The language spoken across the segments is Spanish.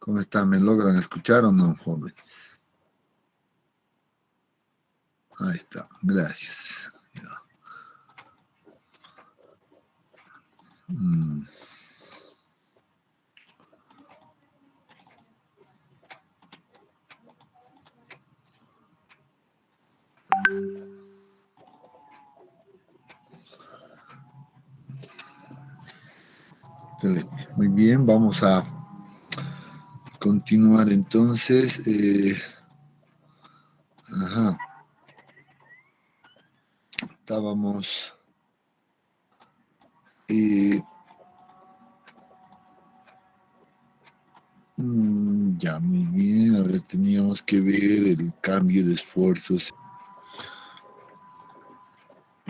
¿Cómo están? ¿Me logran escuchar o no, jóvenes? Ahí está, gracias. Ya. Mm, Excelente. Muy bien, vamos a continuar entonces. Ajá, estábamos. eh, ya, muy bien. A ver, teníamos que ver el cambio de esfuerzos.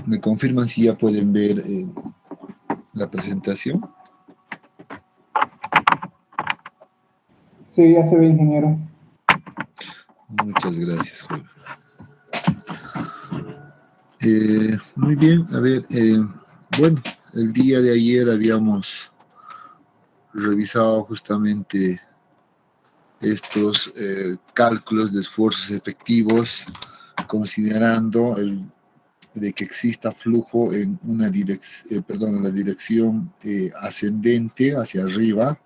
¿Me confirman si ya pueden ver la presentación? Sí, ya se ve, ingeniero. Muchas gracias, joven. Muy bien, a ver, bueno, el día de ayer habíamos revisado justamente estos cálculos de esfuerzos efectivos, considerando de que exista flujo en una en la dirección ascendente hacia arriba,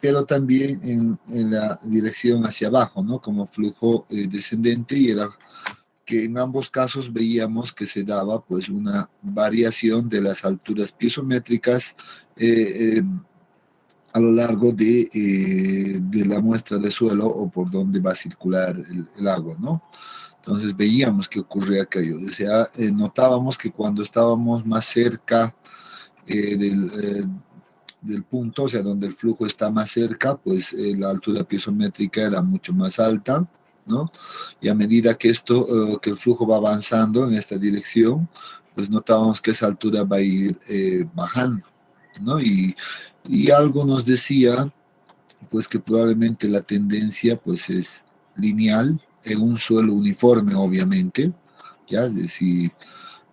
pero también en la dirección hacia abajo, ¿no? Como flujo descendente, y era que en ambos casos veíamos que se daba pues una variación de las alturas piezométricas a lo largo de la muestra de suelo o por donde va a circular el agua, ¿no? Entonces veíamos que ocurría aquello. O sea, notábamos que cuando estábamos más cerca del punto, o sea, donde el flujo está más cerca, pues la altura piezométrica era mucho más alta, ¿no? Y a medida que que el flujo va avanzando en esta dirección, pues notábamos que esa altura va a ir bajando, ¿no? Y algo nos decía, pues que probablemente la tendencia, pues es lineal en un suelo uniforme, obviamente, ya, es decir,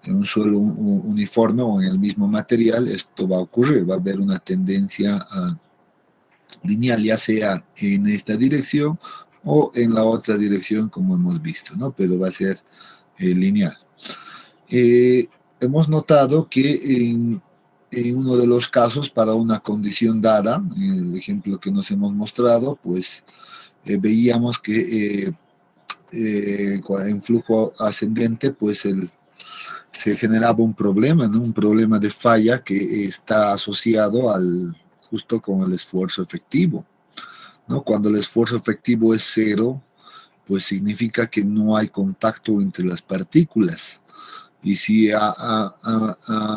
en un suelo uniforme o en el mismo material, esto va a ocurrir, va a haber una tendencia lineal, ya sea en esta dirección o en la otra dirección, como hemos visto, ¿no? Pero va a ser lineal. Hemos notado que en uno de los casos, para una condición dada, en el ejemplo que nos hemos mostrado, pues veíamos que en flujo ascendente, pues se generaba un problema, ¿no? Un problema de falla que está asociado justo con el esfuerzo efectivo, ¿no? Cuando el esfuerzo efectivo es cero, pues significa que no hay contacto entre las partículas. Y si a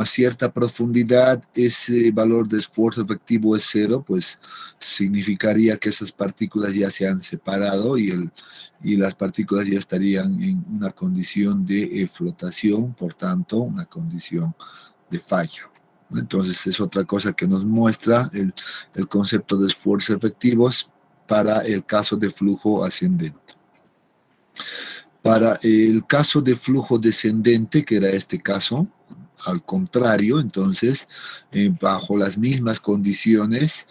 cierta profundidad ese valor de esfuerzo efectivo es cero, pues significaría que esas partículas ya se han separado y las partículas ya estarían en una condición de flotación, por tanto, una condición de fallo. Entonces es otra cosa que nos muestra el concepto de esfuerzos efectivos para el caso de flujo ascendente. Para el caso de flujo descendente, que era este caso, al contrario, entonces, bajo las mismas condiciones,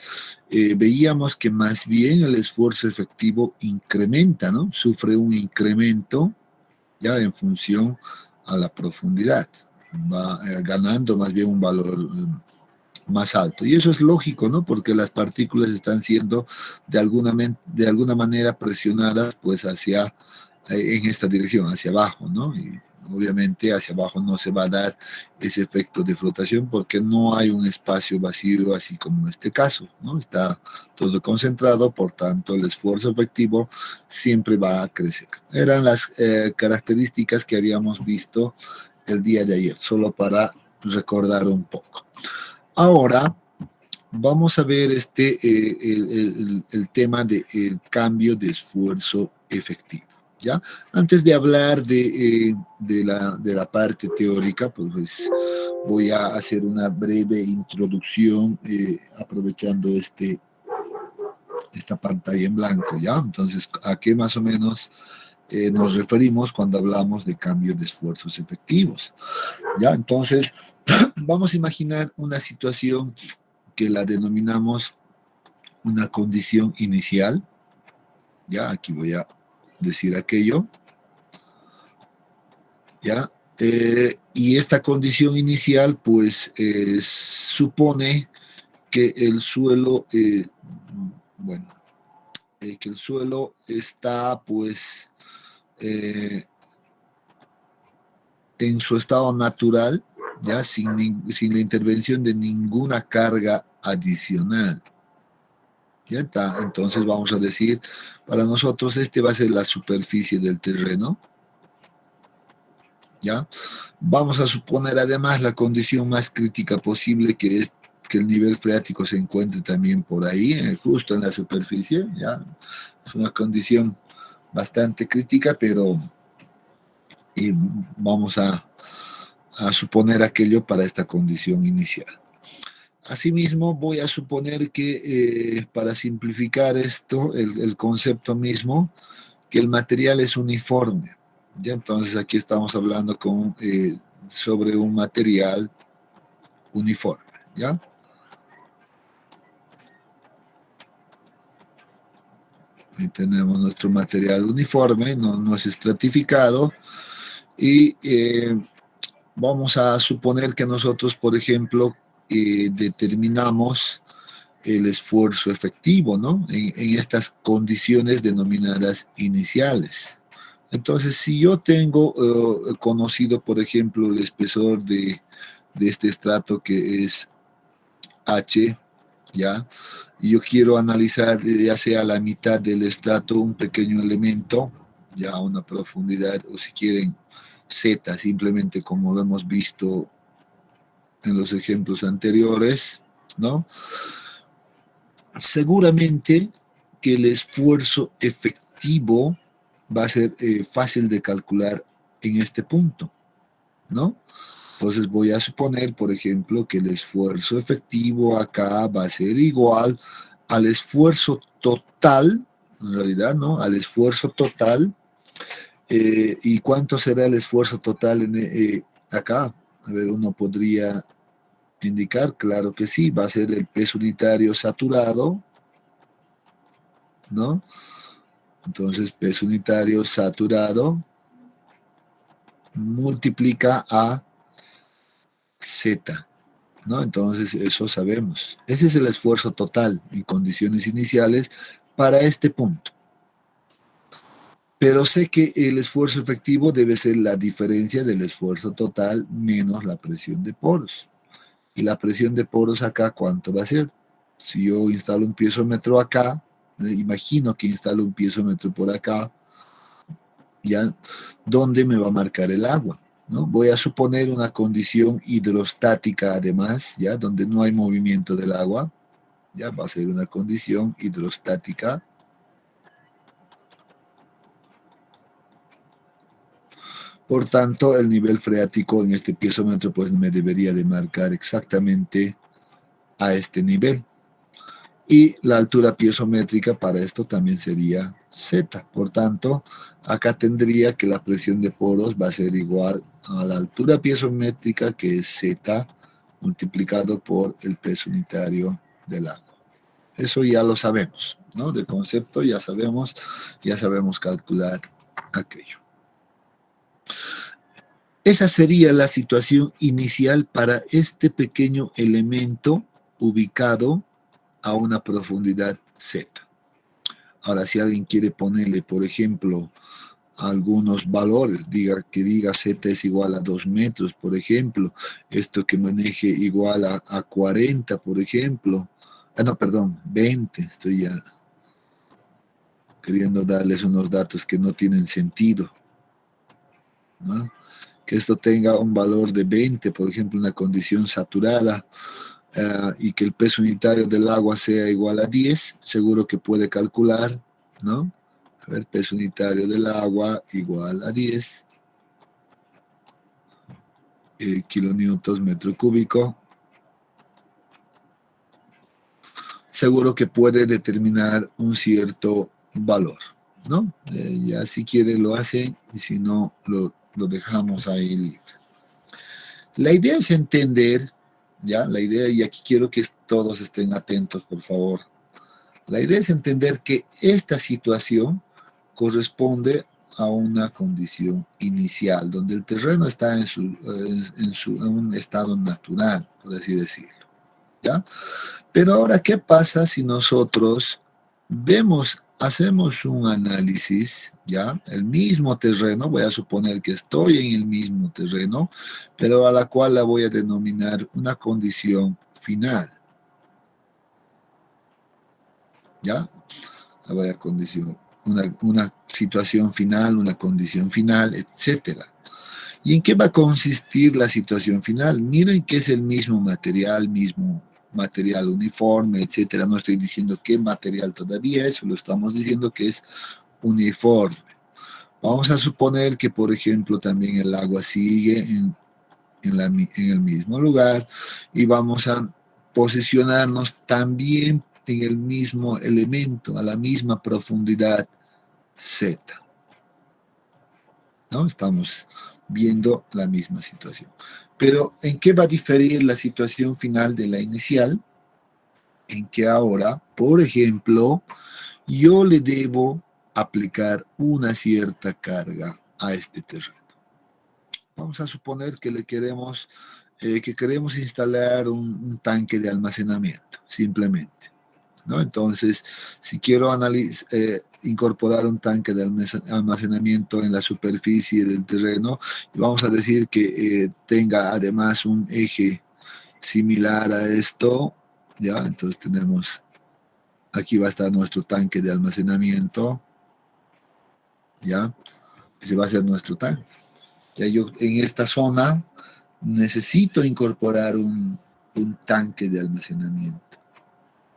veíamos que más bien el esfuerzo efectivo incrementa, ¿no? Sufre un incremento ya en función a la profundidad. Va ganando más bien un valor más alto. Y eso es lógico, ¿no? Porque las partículas están siendo de alguna manera presionadas pues hacia en esta dirección, hacia abajo, ¿no? Y obviamente hacia abajo no se va a dar ese efecto de flotación porque no hay un espacio vacío así como en este caso, ¿no? Está todo concentrado, por tanto el esfuerzo efectivo siempre va a crecer. Eran las características que habíamos visto el día de ayer, solo para recordar un poco. Ahora vamos a ver el tema del cambio de esfuerzo efectivo. ¿Ya? Antes de hablar de la parte teórica, pues voy a hacer una breve introducción aprovechando esta pantalla en blanco, ¿ya? Entonces, ¿a qué más o menos nos referimos cuando hablamos de cambio de esfuerzos efectivos? ¿Ya? Entonces, vamos a imaginar una situación que la denominamos una condición inicial. Ya, aquí voy a decir aquello. Ya, y esta condición inicial, pues, supone que el suelo, bueno, que el suelo está, pues, en su estado natural, ya, sin la intervención de ninguna carga adicional. Ya está, entonces vamos a decir, para nosotros este va a ser la superficie del terreno. ¿Ya? Vamos a suponer además la condición más crítica posible, que es que el nivel freático se encuentre también por ahí, justo en la superficie. ¿Ya? Es una condición bastante crítica, pero vamos a suponer aquello para esta condición inicial. Asimismo, voy a suponer que para simplificar esto, el concepto mismo, que el material es uniforme. ¿Ya? Entonces aquí estamos hablando sobre un material uniforme. ¿Ya? Ahí tenemos nuestro material uniforme, no es estratificado, y vamos a suponer que nosotros, por ejemplo, determinamos el esfuerzo efectivo, ¿no? En estas condiciones denominadas iniciales. Entonces, si yo tengo conocido, por ejemplo, el espesor de este estrato, que es H, ¿ya? Y yo quiero analizar, ya sea la mitad del estrato, un pequeño elemento, ya a una profundidad, o si quieren, Z, simplemente como lo hemos visto en los ejemplos anteriores, ¿no? Seguramente que el esfuerzo efectivo va a ser fácil de calcular en este punto, ¿no? Entonces voy a suponer, por ejemplo, que el esfuerzo efectivo acá va a ser igual al esfuerzo total, en realidad, ¿no? Al esfuerzo total. ¿Y cuánto será el esfuerzo total acá? A ver, uno podría indicar, claro que sí, va a ser el peso unitario saturado, ¿no? Entonces, peso unitario saturado multiplica a Z, ¿no? Entonces, eso sabemos. Ese es el esfuerzo total en condiciones iniciales para este punto. Pero sé que el esfuerzo efectivo debe ser la diferencia del esfuerzo total menos la presión de poros. Y la presión de poros acá, ¿cuánto va a ser? Si yo instalo un piezómetro acá, imagino que instalo un piezómetro por acá, ¿ya? ¿Dónde me va a marcar el agua? ¿No? Voy a suponer una condición hidrostática además, ¿ya? Donde no hay movimiento del agua, ¿ya? Va a ser una condición hidrostática. Por tanto, el nivel freático en este piezómetro pues me debería de marcar exactamente a este nivel. Y la altura piezométrica para esto también sería Z. Por tanto, acá tendría que la presión de poros va a ser igual a la altura piezométrica, que es Z, multiplicado por el peso unitario del agua. Eso ya lo sabemos, ¿no? De concepto ya sabemos calcular aquello. Esa sería la situación inicial para este pequeño elemento ubicado a una profundidad Z. Ahora, si alguien quiere ponerle, por ejemplo, algunos valores, que diga Z es igual a 2 metros, por ejemplo, esto que maneje igual a 40, por ejemplo, no, perdón, 20, estoy ya queriendo darles unos datos que no tienen sentido, ¿no? Que esto tenga un valor de 20, por ejemplo, una condición saturada, y que el peso unitario del agua sea igual a 10, seguro que puede calcular, ¿no? A ver, peso unitario del agua igual a 10 kilonewtons metro cúbico. Seguro que puede determinar un cierto valor, ¿no? Ya si quiere lo hace, y si no, lo dejamos ahí libre. La idea es entender, ¿ya? La idea, y aquí quiero que todos estén atentos, por favor. La idea es entender que esta situación corresponde a una condición inicial, donde el terreno está en un estado natural, por así decirlo, ¿ya? Pero ahora, ¿qué pasa si nosotros hacemos un análisis, ¿ya? El mismo terreno, voy a suponer que estoy en el mismo terreno, pero a la cual la voy a denominar una condición final, ¿ya? La voy a condición, una situación final, una condición final, etcétera. ¿Y en qué va a consistir la situación final? Miren que es el mismo material uniforme, etcétera. No estoy diciendo qué material todavía es, solo estamos diciendo que es uniforme. Vamos a suponer que, por ejemplo, también el agua sigue en el mismo lugar y vamos a posicionarnos también en el mismo elemento, a la misma profundidad Z, ¿no? Estamos viendo la misma situación. Pero ¿en qué va a diferir la situación final de la inicial? En que ahora, por ejemplo, yo le debo aplicar una cierta carga a este terreno. Vamos a suponer que queremos instalar un tanque de almacenamiento, simplemente, ¿no? Entonces, si quiero incorporar un tanque de almacenamiento en la superficie del terreno, vamos a decir que tenga además un eje similar a esto, ¿ya? Entonces aquí va a estar nuestro tanque de almacenamiento, ¿ya? Ese va a ser nuestro tanque. Ya yo en esta zona necesito incorporar un tanque de almacenamiento,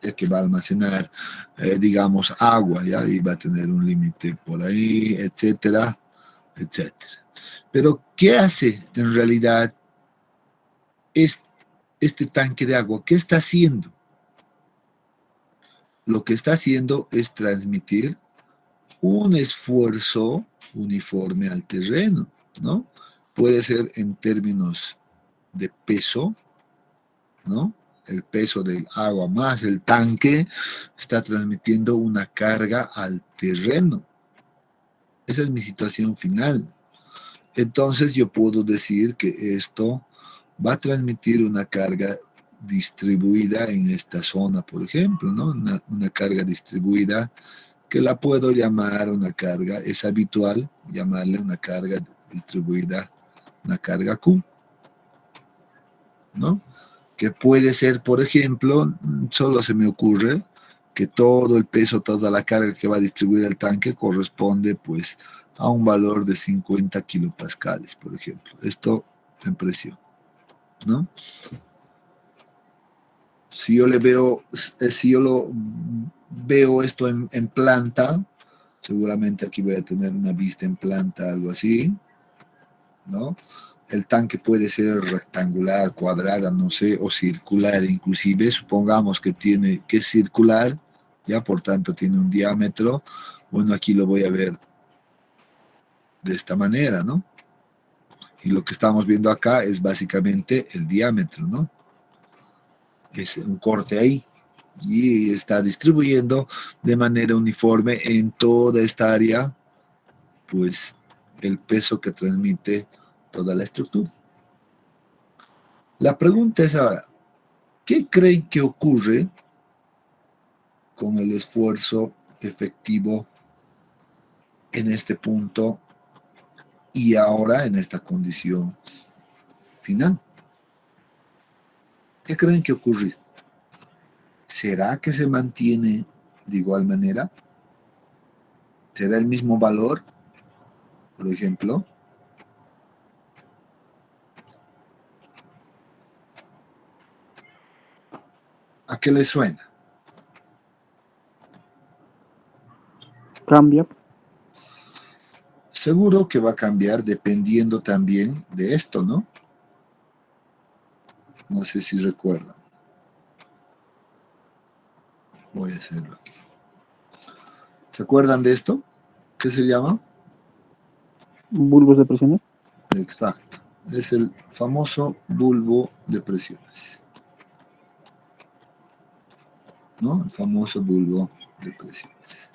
ya que va a almacenar, digamos, agua, ¿ya? Y va a tener un límite por ahí, etcétera, etcétera. Pero, ¿qué hace en realidad este tanque de agua? ¿Qué está haciendo? Lo que está haciendo es transmitir un esfuerzo uniforme al terreno, ¿no? Puede ser en términos de peso, ¿no? El peso del agua más el tanque está transmitiendo una carga al terreno. Esa es mi situación final. Entonces yo puedo decir que esto va a transmitir una carga distribuida en esta zona, por ejemplo, ¿no? Una carga distribuida que la puedo llamar una carga, es habitual llamarle una carga distribuida, una carga Q, ¿no? Que puede ser, por ejemplo, solo se me ocurre que todo el peso, toda la carga que va a distribuir el tanque corresponde pues a un valor de 50 kilopascales, por ejemplo. Esto en presión, ¿no? Si yo lo veo esto en planta, seguramente aquí voy a tener una vista en planta, algo así, ¿no? El tanque puede ser rectangular, cuadrada, no sé, o circular inclusive. Supongamos que es circular, ya por tanto tiene un diámetro. Bueno, aquí lo voy a ver de esta manera, ¿no? Y lo que estamos viendo acá es básicamente el diámetro, ¿no? Es un corte ahí. Y está distribuyendo de manera uniforme en toda esta área, pues, el peso que transmite toda la estructura. La pregunta es ahora, ¿qué creen que ocurre con el esfuerzo efectivo en este punto y ahora en esta condición final? ¿Qué creen que ocurre? ¿Será que se mantiene de igual manera? ¿Será el mismo valor, por ejemplo? ¿A qué le suena? Cambia. Seguro que va a cambiar dependiendo también de esto, ¿no? No sé si recuerdan. Voy a hacerlo aquí. ¿Se acuerdan de esto? ¿Qué se llama? Bulbos de presiones. Exacto. Es el famoso bulbo de presiones. ¿no? El famoso bulbo de presiones.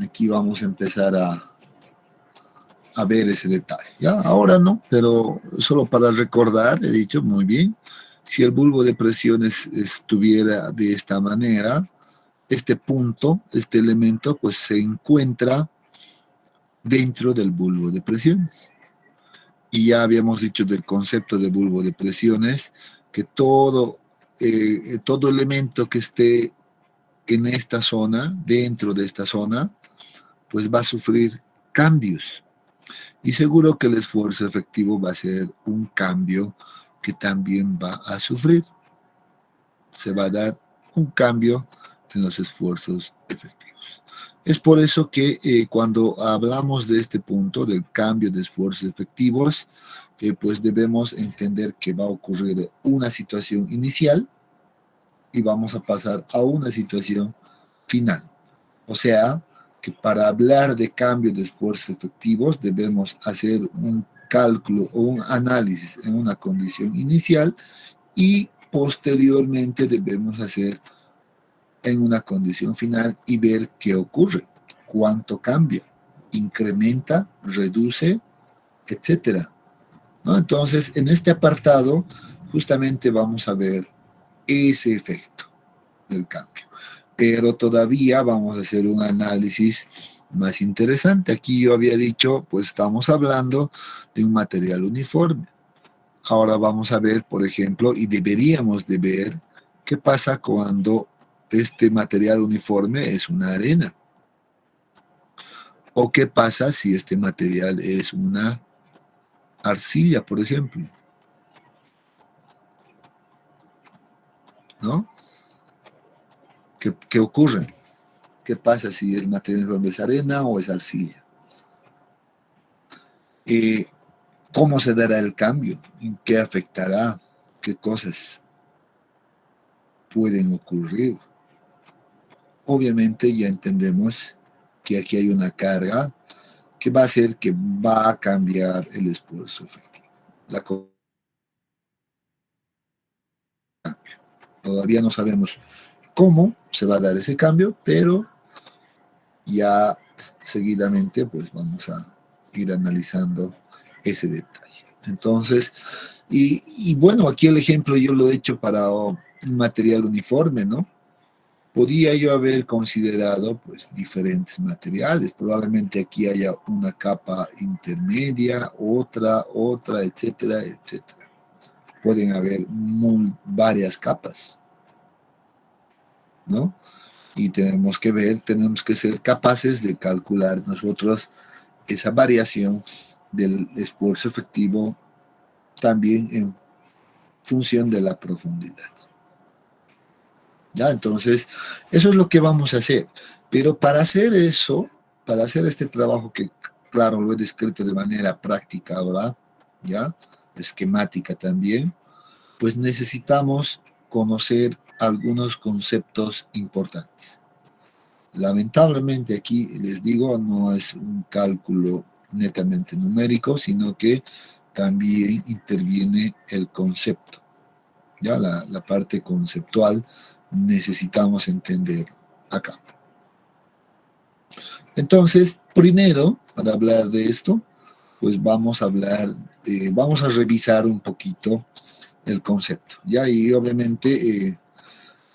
Aquí vamos a empezar a ver ese detalle. Ya, ahora no, pero solo para recordar, he dicho muy bien, si el bulbo de presiones estuviera de esta manera, este punto, este elemento, pues se encuentra dentro del bulbo de presiones. Y ya habíamos dicho del concepto de bulbo de presiones, que todo elemento que esté en esta zona, dentro de esta zona, pues va a sufrir cambios. Y seguro que el esfuerzo efectivo va a ser un cambio que también va a sufrir. Se va a dar un cambio en los esfuerzos efectivos. Es por eso que cuando hablamos de este punto, del cambio de esfuerzos efectivos, pues debemos entender que va a ocurrir una situación inicial y vamos a pasar a una situación final. O sea, que para hablar de cambio de esfuerzos efectivos debemos hacer un cálculo o un análisis en una condición inicial y posteriormente debemos hacer en una condición final y ver qué ocurre, cuánto cambia, incrementa, reduce, etcétera, ¿no? Entonces, en este apartado justamente vamos a ver ese efecto del cambio. Pero todavía vamos a hacer un análisis más interesante. Aquí yo había dicho, pues estamos hablando de un material uniforme. Ahora vamos a ver, por ejemplo, y deberíamos de ver qué pasa cuando este material uniforme es una arena. O qué pasa si este material es una arcilla, por ejemplo. ¿No? ¿Qué ocurre? ¿Qué pasa si el material uniforme es arena o es arcilla? ¿Cómo se dará el cambio? ¿En qué afectará? ¿Qué cosas pueden ocurrir? Obviamente ya entendemos que aquí hay una carga que va a hacer que va a cambiar el esfuerzo efectivo. Todavía no sabemos cómo se va a dar ese cambio, pero ya seguidamente pues vamos a ir analizando ese detalle. Entonces, y bueno, aquí el ejemplo yo lo he hecho para un material uniforme, ¿no? Podía yo haber considerado pues diferentes materiales, probablemente aquí haya una capa intermedia, otra, etcétera, etcétera. Pueden haber varias capas, ¿no? Y tenemos que ver, tenemos que ser capaces de calcular nosotros esa variación del esfuerzo efectivo también en función de la profundidad. ¿Ya? Entonces, eso es lo que vamos a hacer. Pero para hacer eso, para hacer este trabajo que, claro, lo he descrito de manera práctica ahora, ¿ya? Esquemática también, pues necesitamos conocer algunos conceptos importantes. Lamentablemente aquí les digo, no es un cálculo netamente numérico, sino que también interviene el concepto. Ya la parte conceptual necesitamos entender acá. Entonces, primero, para hablar de esto, pues vamos a revisar un poquito el concepto. Ya, y obviamente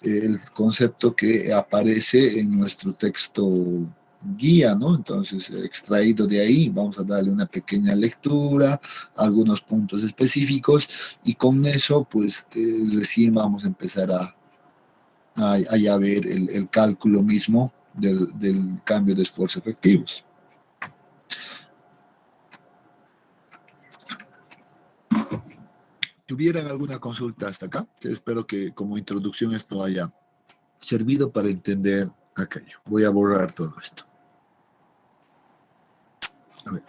el concepto que aparece en nuestro texto guía, ¿no? Entonces, extraído de ahí, vamos a darle una pequeña lectura, algunos puntos específicos, y con eso, pues, recién vamos a empezar a ver el cálculo mismo del cambio de esfuerzo efectivos. ¿Tuvieran alguna consulta hasta acá? Espero que como introducción esto haya servido para entender aquello. Voy a borrar todo esto. A ver.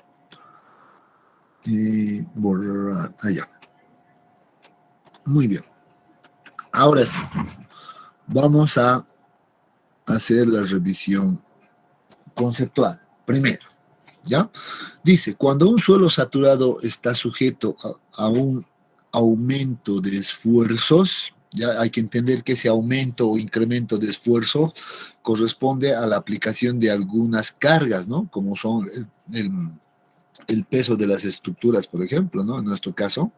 Y borrar allá. Muy bien. Ahora sí, vamos a hacer la revisión conceptual. Primero, ¿ya? Dice, cuando un suelo saturado está sujeto a un aumento de esfuerzos. Ya hay que entender que ese aumento o incremento de esfuerzo corresponde a la aplicación de algunas cargas, ¿no? Como son el peso de las estructuras, por ejemplo, ¿no? En nuestro caso.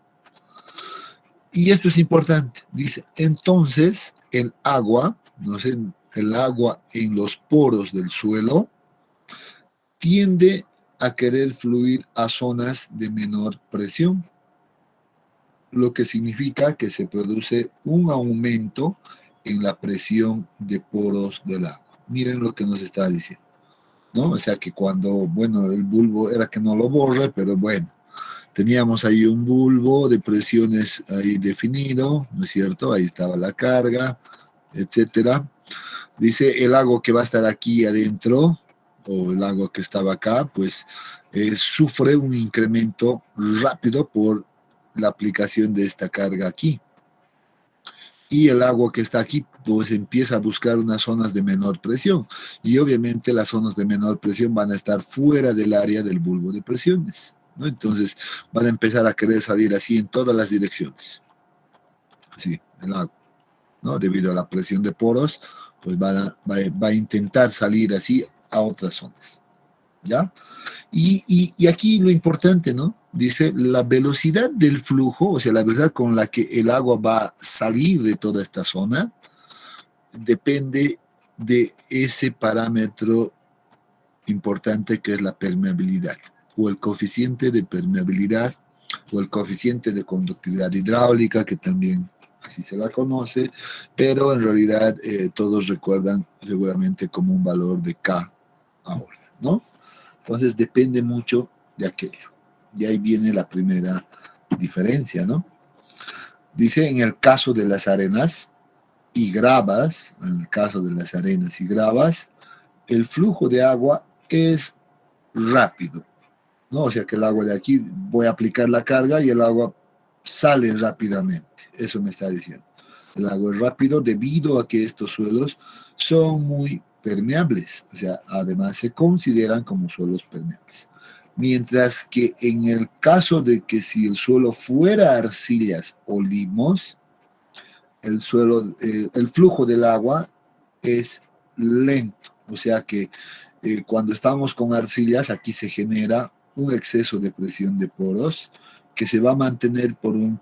Y esto es importante. Dice, entonces el agua, no sé, el agua en los poros del suelo tiende a querer fluir a zonas de menor presión, lo que significa que se produce un aumento en la presión de poros del agua. Miren lo que nos está diciendo, ¿no? O sea que cuando, bueno, el bulbo era que no lo borre, pero bueno, teníamos ahí un bulbo de presiones ahí definido, ¿no es cierto? Ahí estaba la carga, etcétera. Dice el agua que va a estar aquí adentro, o el agua que estaba acá, pues sufre un incremento rápido por la aplicación de esta carga aquí. Y el agua que está aquí, pues empieza a buscar unas zonas de menor presión. Y obviamente las zonas de menor presión van a estar fuera del área del bulbo de presiones, ¿no? Entonces van a empezar a querer salir así en todas las direcciones. Así, el agua, ¿no? Debido a la presión de poros, pues va a intentar salir así a otras zonas, ¿ya? Y aquí lo importante, ¿no? Dice, la velocidad del flujo, o sea, la velocidad con la que el agua va a salir de toda esta zona, depende de ese parámetro importante que es la permeabilidad, o el coeficiente de permeabilidad, o el coeficiente de conductividad hidráulica, que también así se la conoce, pero en realidad todos recuerdan seguramente como un valor de K ahora, ¿no? Entonces depende mucho de aquello. Y ahí viene la primera diferencia, ¿no? Dice, en el caso de las arenas y gravas, en el caso de las arenas y gravas, el flujo de agua es rápido, ¿no? O sea que el agua de aquí, voy a aplicar la carga y el agua sale rápidamente. Eso me está diciendo. El agua es rápido debido a que estos suelos son muy permeables, o sea, además se consideran como suelos permeables. Mientras que en el caso de que si el suelo fuera arcillas o limos, el flujo del agua es lento, o sea que cuando estamos con arcillas aquí se genera un exceso de presión de poros que se va a mantener por un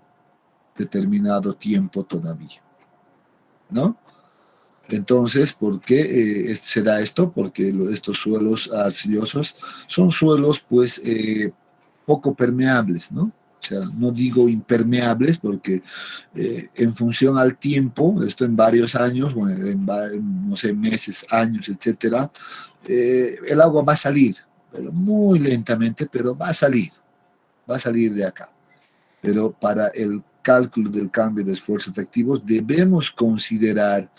determinado tiempo todavía, ¿no? Entonces, ¿por qué se da esto? Porque estos suelos arcillosos son suelos, pues, poco permeables, ¿no? O sea, no digo impermeables porque en función al tiempo, esto en varios años, bueno, no sé, meses, años, etcétera, el agua va a salir, pero muy lentamente, pero va a salir de acá. Pero para el cálculo del cambio de esfuerzo efectivo debemos considerar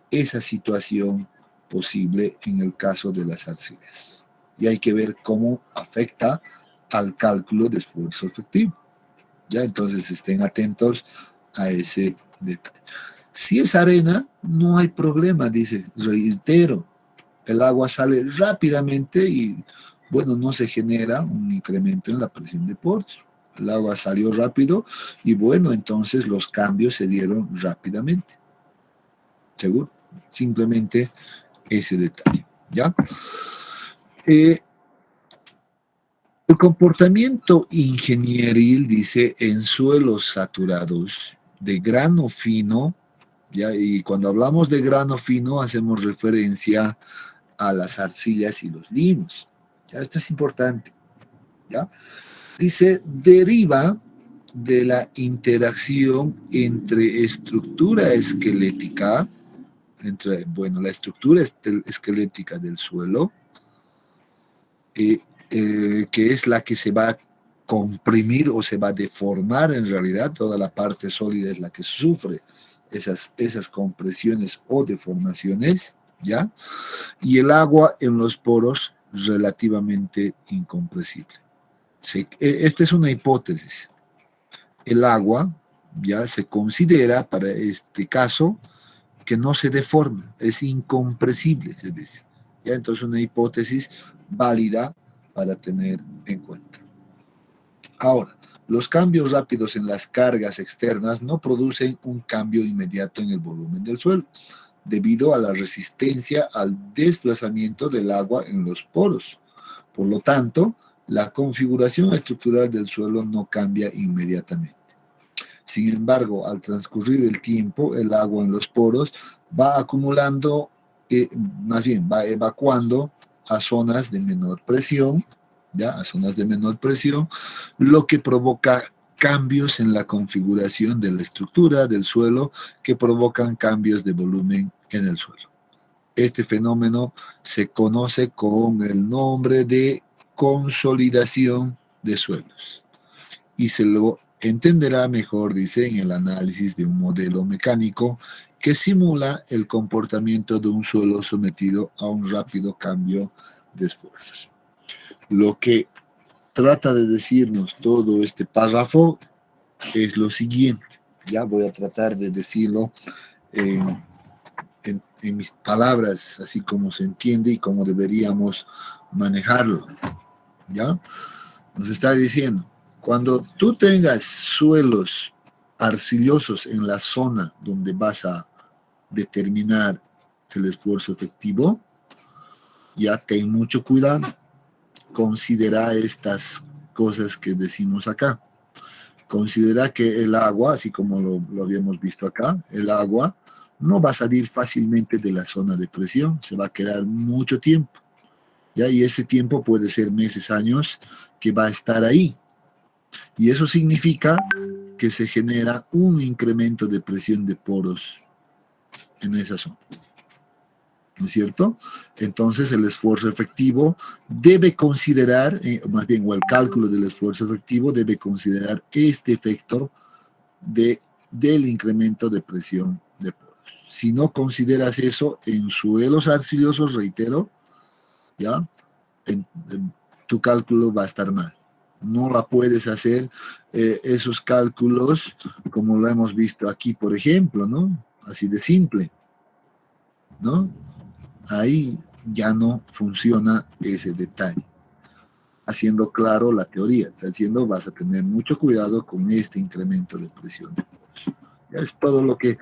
esa situación posible en el caso de las arcillas. Y hay que ver cómo afecta al cálculo de esfuerzo efectivo. Ya, entonces estén atentos a ese detalle. Si es arena, no hay problema, dice, reitero, el agua sale rápidamente y, bueno, no se genera un incremento en la presión de poros. El agua salió rápido y, bueno, entonces los cambios se dieron rápidamente. ¿Seguro? Simplemente ese detalle, ¿ya? El comportamiento ingenieril, dice, en suelos saturados de grano fino, ¿ya? Y cuando hablamos de grano fino hacemos referencia a las arcillas y los limos, ¿ya? Esto es importante, ¿ya? Dice, deriva de la interacción entre estructura esquelética, bueno, la estructura esquelética del suelo, que es la que se va a comprimir o se va a deformar en realidad, toda la parte sólida es la que sufre esas compresiones o deformaciones, ¿ya? Y el agua en los poros relativamente incompresible. Esta es una hipótesis. El agua ya se considera para este caso que no se deforma, es incompresible, se dice. ¿Ya? Entonces una hipótesis válida para tener en cuenta. Ahora, Los cambios rápidos en las cargas externas no producen un cambio inmediato en el volumen del suelo, debido a la resistencia al desplazamiento del agua en los poros. Por lo tanto, la configuración estructural del suelo no cambia inmediatamente. Sin embargo, al transcurrir el tiempo, el agua en los poros va acumulando, más bien va evacuando a zonas de menor presión, ¿ya? A zonas de menor presión, lo que provoca cambios en la configuración de la estructura del suelo que provocan cambios de volumen en el suelo. Este fenómeno se conoce con el nombre de consolidación de suelos y se lo entenderá mejor, dice, en el análisis de un modelo mecánico que simula el comportamiento de un suelo sometido a un rápido cambio de esfuerzos. Lo que trata de decirnos todo este párrafo es lo siguiente. Ya voy a tratar de decirlo en mis palabras, así como se entiende y como deberíamos manejarlo. ¿Ya? Nos está diciendo, cuando tú tengas suelos arcillosos en la zona donde vas a determinar el esfuerzo efectivo, ya ten mucho cuidado. Considera estas cosas que decimos acá. Considera que el agua, así como lo habíamos visto acá, el agua no va a salir fácilmente de la zona de presión, se va a quedar mucho tiempo. ¿Ya? Y ese tiempo puede ser meses, años, que va a estar ahí. Y eso significa que se genera un incremento de presión de poros en esa zona. ¿No es cierto? Entonces el esfuerzo efectivo debe considerar, más bien, o el cálculo del esfuerzo efectivo debe considerar este efecto del incremento de presión de poros. Si no consideras eso en suelos arcillosos, reitero, ¿ya? Tu cálculo va a estar mal. No la puedes hacer esos cálculos como lo hemos visto aquí, por ejemplo, ¿no? Así de simple, ¿no? Ahí ya no funciona ese detalle. Haciendo claro la teoría, haciendo vas a tener mucho cuidado con este incremento de presión de poros. Ya es todo lo que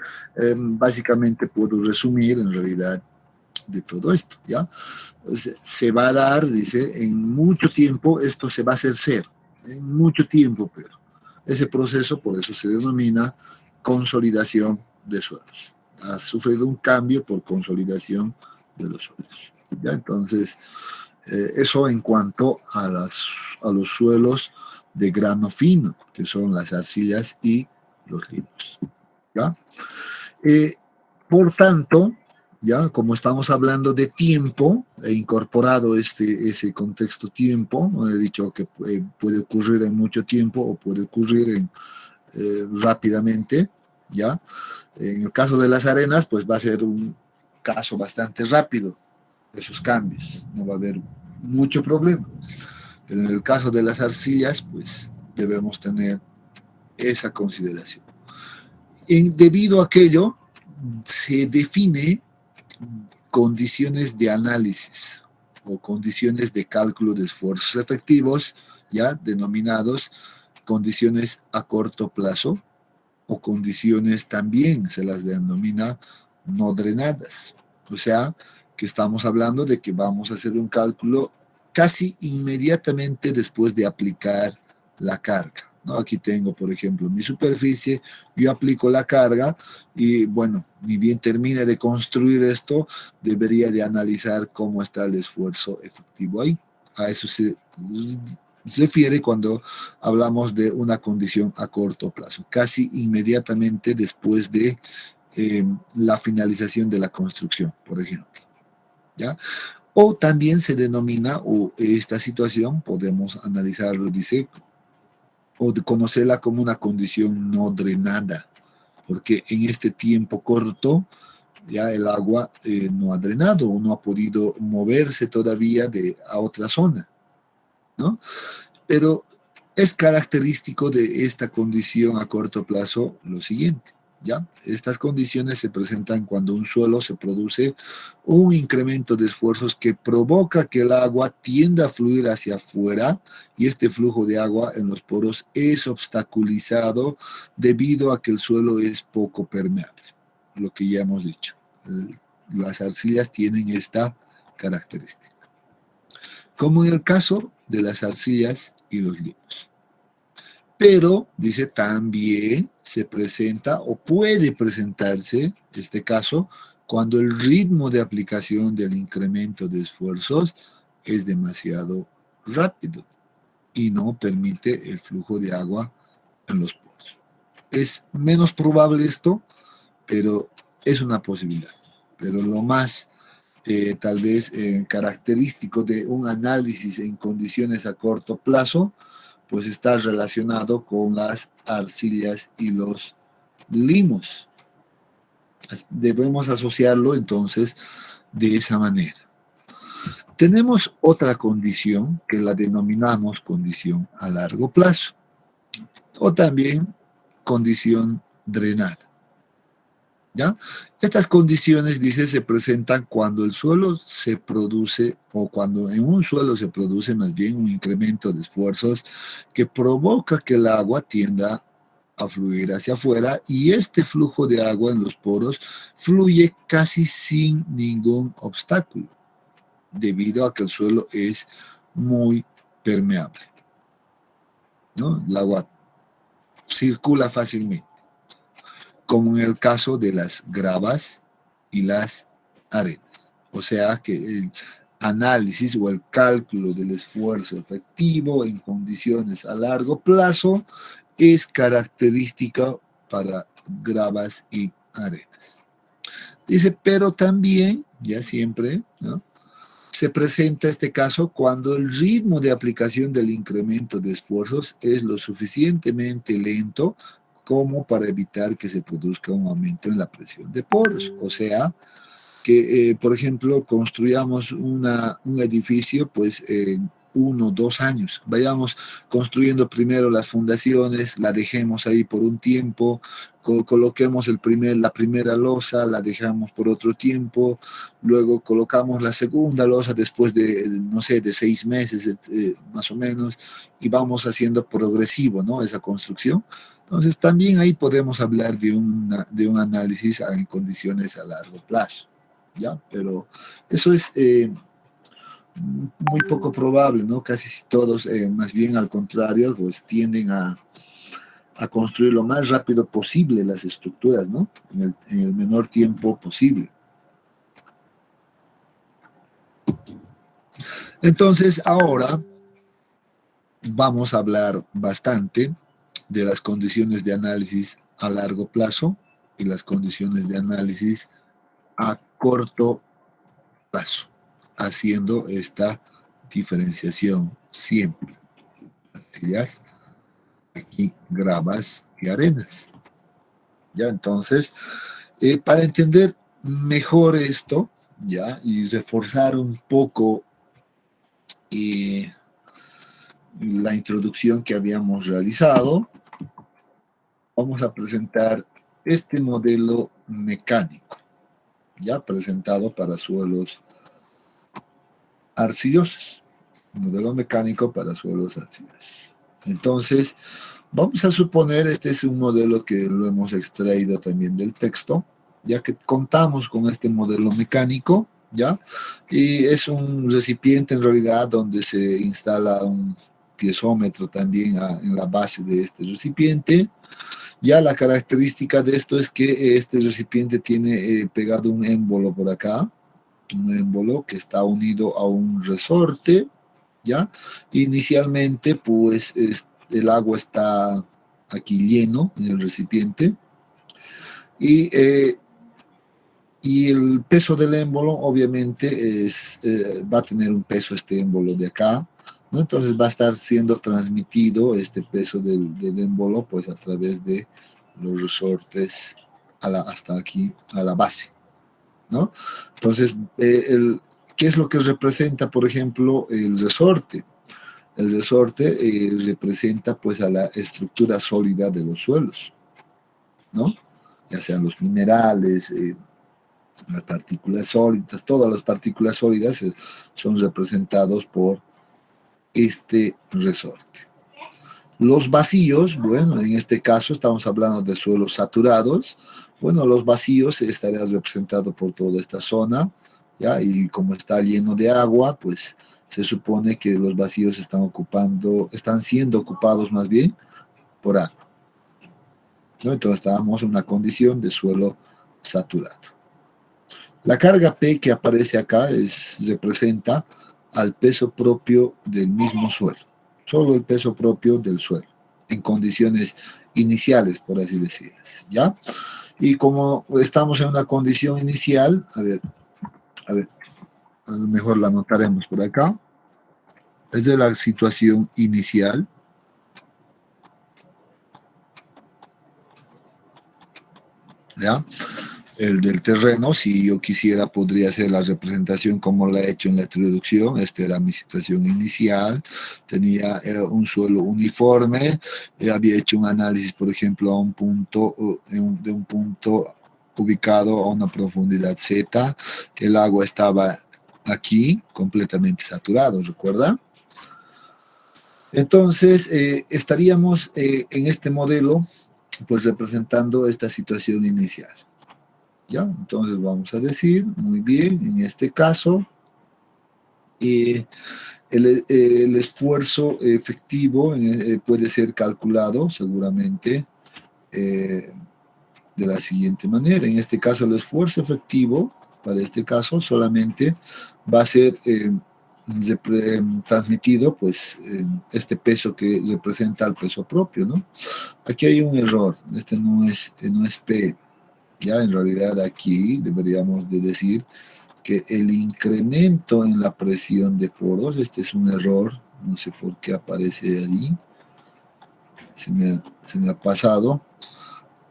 básicamente puedo resumir en realidad de todo esto, ¿ya? Se va a dar, dice, en mucho tiempo, esto se va a hacer cero, en mucho tiempo, pero ese proceso, por eso se denomina consolidación de suelos. Ha sufrido un cambio por consolidación de los suelos. ¿Ya? Entonces, eso en cuanto a los suelos de grano fino, que son las arcillas y los limos. ¿Ya? Por tanto, ya como estamos hablando de tiempo, he incorporado ese contexto tiempo, no he dicho que puede ocurrir en mucho tiempo o puede ocurrir rápidamente, ya. En el caso de las arenas, pues va a ser un caso bastante rápido esos cambios, no va a haber mucho problema. Pero en el caso de las arcillas, pues debemos tener esa consideración. Debido a aquello, se define condiciones de análisis o condiciones de cálculo de esfuerzos efectivos, ya denominados condiciones a corto plazo o condiciones también se las denomina no drenadas. O sea, que estamos hablando de que vamos a hacer un cálculo casi inmediatamente después de aplicar la carga. ¿No? Aquí tengo, por ejemplo, mi superficie, yo aplico la carga y, bueno, ni bien termine de construir esto, debería de analizar cómo está el esfuerzo efectivo ahí. A eso se refiere cuando hablamos de una condición a corto plazo, casi inmediatamente después de la finalización de la construcción, por ejemplo. ¿Ya? O también se denomina, o esta situación podemos analizarlo, dice, o de conocerla como una condición no drenada, porque en este tiempo corto ya el agua no ha drenado o no ha podido moverse todavía a otra zona, ¿no? Pero es característico de esta condición a corto plazo lo siguiente, ¿ya? Estas condiciones se presentan cuando un suelo se produce un incremento de esfuerzos que provoca que el agua tienda a fluir hacia afuera y este flujo de agua en los poros es obstaculizado debido a que el suelo es poco permeable, lo que ya hemos dicho. Las arcillas tienen esta característica, como en el caso de las arcillas y los limos. Pero, dice, también se presenta o puede presentarse este caso cuando el ritmo de aplicación del incremento de esfuerzos es demasiado rápido y no permite el flujo de agua en los poros. Es menos probable esto, pero es una posibilidad. Pero lo más tal vez característico de un análisis en condiciones a corto plazo, pues está relacionado con las arcillas y los limos. Debemos asociarlo entonces de esa manera. Tenemos otra condición que la denominamos condición a largo plazo o también condición drenada. ¿Ya? Estas condiciones, dice, se presentan cuando el suelo se produce, o cuando en un suelo se produce más bien un incremento de esfuerzos que provoca que el agua tienda a fluir hacia afuera y este flujo de agua en los poros fluye casi sin ningún obstáculo, debido a que el suelo es muy permeable, ¿no? El agua circula fácilmente, como en el caso de las gravas y las arenas. O sea que el análisis o el cálculo del esfuerzo efectivo en condiciones a largo plazo es característica para gravas y arenas. Dice, pero también, ya siempre, ¿no?, se presenta este caso cuando el ritmo de aplicación del incremento de esfuerzos es lo suficientemente lento como para evitar que se produzca un aumento en la presión de poros. O sea, que, por ejemplo, construyamos un edificio, pues, en 1 o 2 años. Vayamos construyendo primero las fundaciones, la dejemos ahí por un tiempo, coloquemos la primera losa, la dejamos por otro tiempo, luego colocamos la segunda losa después de, no sé, de 6 meses, más o menos, y vamos haciendo progresivo, ¿no?, esa construcción. Entonces, también ahí podemos hablar de un análisis en condiciones a largo plazo, ¿ya? Pero eso es muy poco probable, ¿no? Casi todos, más bien al contrario, pues tienden a construir lo más rápido posible las estructuras, ¿no? En el menor tiempo posible. Entonces, ahora vamos a hablar bastante de las condiciones de análisis a largo plazo y las condiciones de análisis a corto plazo, haciendo esta diferenciación siempre. Arcillas, aquí gravas y arenas. Ya, entonces, para entender mejor esto, ya, y reforzar un poco la introducción que habíamos realizado, vamos a presentar este modelo mecánico, ya presentado para suelos arcillosos. Modelo mecánico para suelos arcillosos. Entonces, vamos a suponer, este es un modelo que lo hemos extraído también del texto, ya que contamos con este modelo mecánico, ¿ya? Y es un recipiente en realidad donde se instala un piezómetro también en la base de este recipiente. Ya la característica de esto es que este recipiente tiene pegado un émbolo por acá, un émbolo que está unido a un resorte, ¿ya? Inicialmente, pues, el agua está aquí lleno en el recipiente y el peso del émbolo obviamente va a tener un peso este émbolo de acá, ¿no? Entonces va a estar siendo transmitido este peso del émbolo pues a través de los resortes hasta aquí a la base, ¿no? Entonces, ¿qué es lo que representa, por ejemplo, el resorte? El resorte representa pues a la estructura sólida de los suelos, ¿no? ya sean los minerales, las partículas sólidas, todas las partículas sólidas son representados por este resorte. Los vacíos, bueno, en este caso estamos hablando de suelos saturados. Bueno, los vacíos estarían representados por toda esta zona, ¿ya? Y como está lleno de agua, pues se supone que los vacíos están siendo ocupados más bien por agua, ¿no? Entonces estamos en una condición de suelo saturado. La carga P que aparece acá representa al peso propio del mismo suelo, solo el peso propio del suelo, en condiciones iniciales, por así decirlas, ¿ya? Y como estamos en una condición inicial, a lo mejor la anotaremos por acá, es de la situación inicial, ¿ya? El del terreno, si yo quisiera, podría hacer la representación como la he hecho en la introducción. Esta era mi situación inicial, tenía un suelo uniforme, había hecho un análisis, por ejemplo, a un punto, de un punto ubicado a una profundidad Z, el agua estaba aquí completamente saturado, ¿recuerda? Entonces, estaríamos en este modelo, pues representando esta situación inicial. ¿Ya? Entonces vamos a decir, muy bien, en este caso, el esfuerzo efectivo puede ser calculado seguramente de la siguiente manera. En este caso, el esfuerzo efectivo, para este caso, solamente va a ser transmitido, pues, este peso que representa el peso propio, ¿no? Aquí hay un error, este no es P. Ya en realidad aquí deberíamos de decir que el incremento en la presión de poros, este es un error, no sé por qué aparece ahí, se me ha pasado,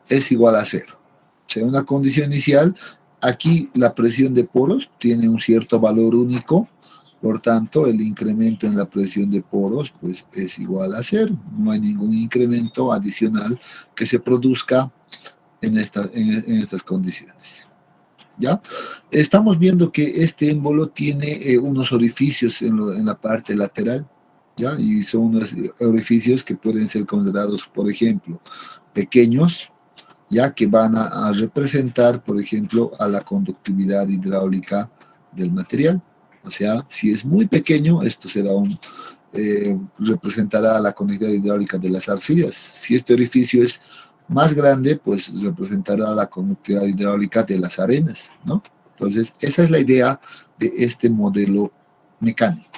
es igual a cero. O sea, una condición inicial, aquí la presión de poros tiene un cierto valor único, por tanto el incremento en la presión de poros pues es igual a cero, no hay ningún incremento adicional que se produzca en estas condiciones. ¿Ya? Estamos viendo que este émbolo tiene unos orificios en la parte lateral, ¿ya? Y son unos orificios que pueden ser considerados, por ejemplo, pequeños, ya que van a representar, por ejemplo, a la conductividad hidráulica del material. O sea, si es muy pequeño, esto será representará la conductividad hidráulica de las arcillas. Si este orificio es más grande, pues representará la conductividad hidráulica de las arenas, ¿no? Entonces, esa es la idea de este modelo mecánico.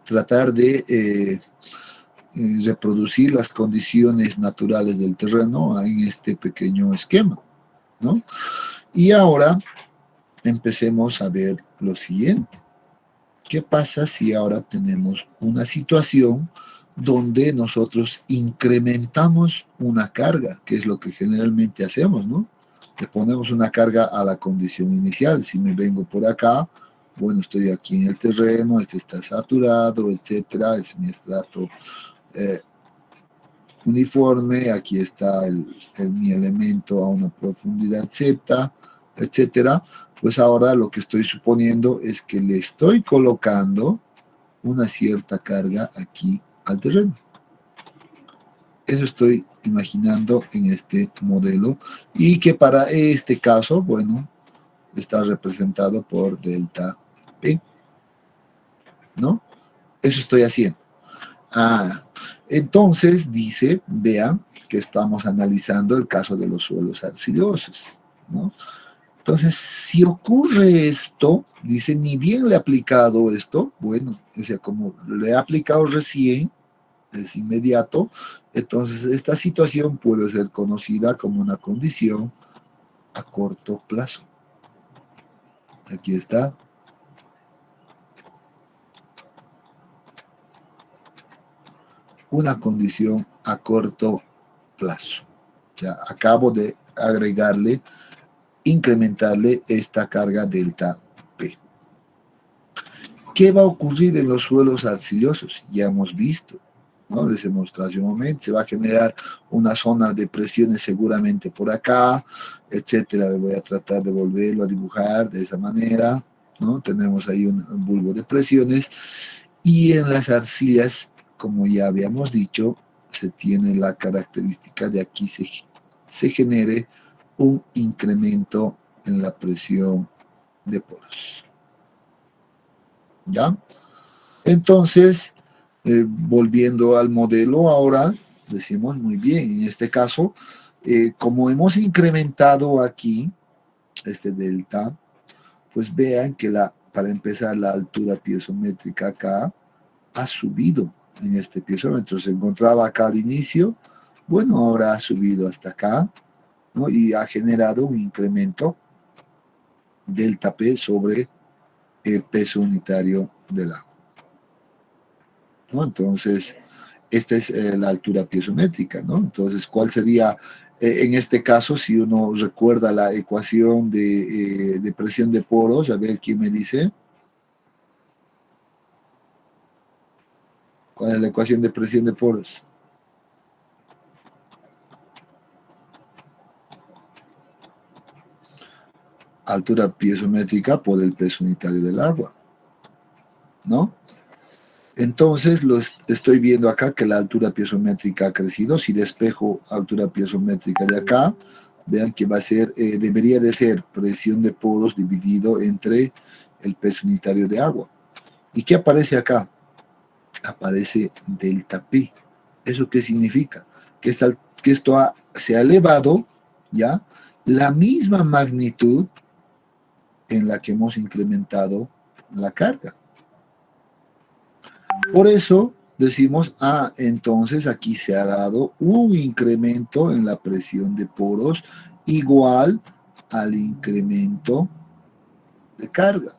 Tratar de reproducir las condiciones naturales del terreno en este pequeño esquema, ¿no? Y ahora empecemos a ver lo siguiente. ¿Qué pasa si ahora tenemos una situación donde nosotros incrementamos una carga, que es lo que generalmente hacemos, ¿no? Le ponemos una carga a la condición inicial. Si me vengo por acá, bueno, estoy aquí en el terreno, este está saturado, etcétera, es mi estrato uniforme, aquí está mi elemento a una profundidad Z, etcétera. Pues ahora lo que estoy suponiendo es que le estoy colocando una cierta carga aquí al terreno. Eso estoy imaginando en este modelo y que para este caso, bueno, está representado por delta P, ¿no? Eso estoy haciendo. Entonces dice, vean que estamos analizando el caso de los suelos arcillosos, ¿no? Entonces, si ocurre esto, dice, ni bien le he aplicado esto, bueno, o sea, como le he aplicado recién, es inmediato, entonces esta situación puede ser conocida como una condición a corto plazo. Aquí está. Una condición a corto plazo. O sea, acabo de agregarle, incrementarle esta carga delta P. ¿Qué va a ocurrir en los suelos arcillosos? Ya hemos visto. ¿no? Les he mostrado hace un momento. Se va a generar una zona de presiones seguramente por acá, etcétera. Voy a tratar de volverlo a dibujar de esa manera, ¿no? Tenemos ahí un bulbo de presiones. Y en las arcillas, como ya habíamos dicho, se tiene la característica de aquí se genere un incremento en la presión de poros. ¿Ya? Entonces, volviendo al modelo ahora, decimos muy bien, en este caso, como hemos incrementado aquí este delta, pues vean que para empezar la altura piezométrica acá ha subido en este piezómetro. Se encontraba acá al inicio, bueno, ahora ha subido hasta acá, ¿no? Y ha generado un incremento delta P sobre el peso unitario del agua, ¿no? Entonces, esta es la altura piezométrica, ¿no? Entonces, ¿cuál sería, en este caso, si uno recuerda la ecuación de presión de poros? A ver, ¿quién me dice? ¿Cuál es la ecuación de presión de poros? Altura piezométrica por el peso unitario del agua, ¿no? Entonces, estoy viendo acá que la altura piezométrica ha crecido. Si despejo altura piezométrica de acá, vean que va a ser, debería de ser presión de poros dividido entre el peso unitario de agua. ¿Y qué aparece acá? Aparece delta P. ¿Eso qué significa? Que esto se ha elevado, ¿ya? La misma magnitud en la que hemos incrementado la carga. Por eso decimos, entonces aquí se ha dado un incremento en la presión de poros igual al incremento de carga,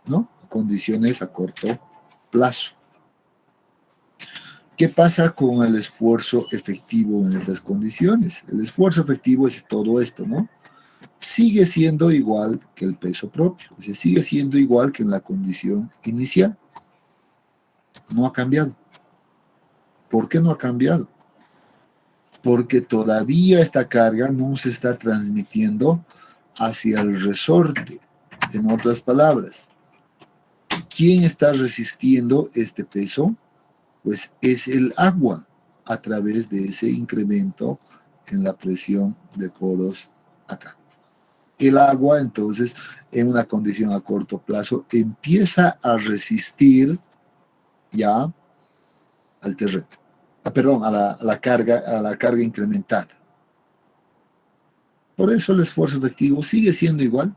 ¿no? Condiciones a corto plazo. ¿Qué pasa con el esfuerzo efectivo en estas condiciones? El esfuerzo efectivo es todo esto, ¿no? Sigue siendo igual que el peso propio, o sea, sigue siendo igual que en la condición inicial. No ha cambiado. ¿Por qué no ha cambiado? Porque todavía esta carga no se está transmitiendo hacia el resorte. En otras palabras, ¿quién está resistiendo este peso? Pues es el agua a través de ese incremento en la presión de poros acá. El agua, entonces, en una condición a corto plazo, empieza a resistir ya al terreno. Perdón, a la carga incrementada. Por eso el esfuerzo efectivo sigue siendo igual,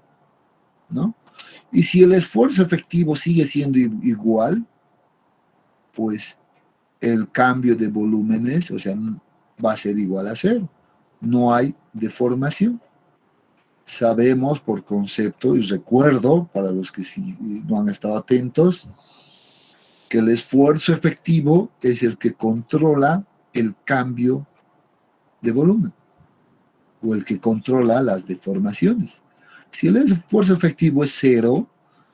¿no? Y si el esfuerzo efectivo sigue siendo igual, pues el cambio de volúmenes, o sea, va a ser igual a cero. No hay deformación. Sabemos por concepto y recuerdo, para los que sí no han estado atentos, que el esfuerzo efectivo es el que controla el cambio de volumen o el que controla las deformaciones. Si el esfuerzo efectivo es cero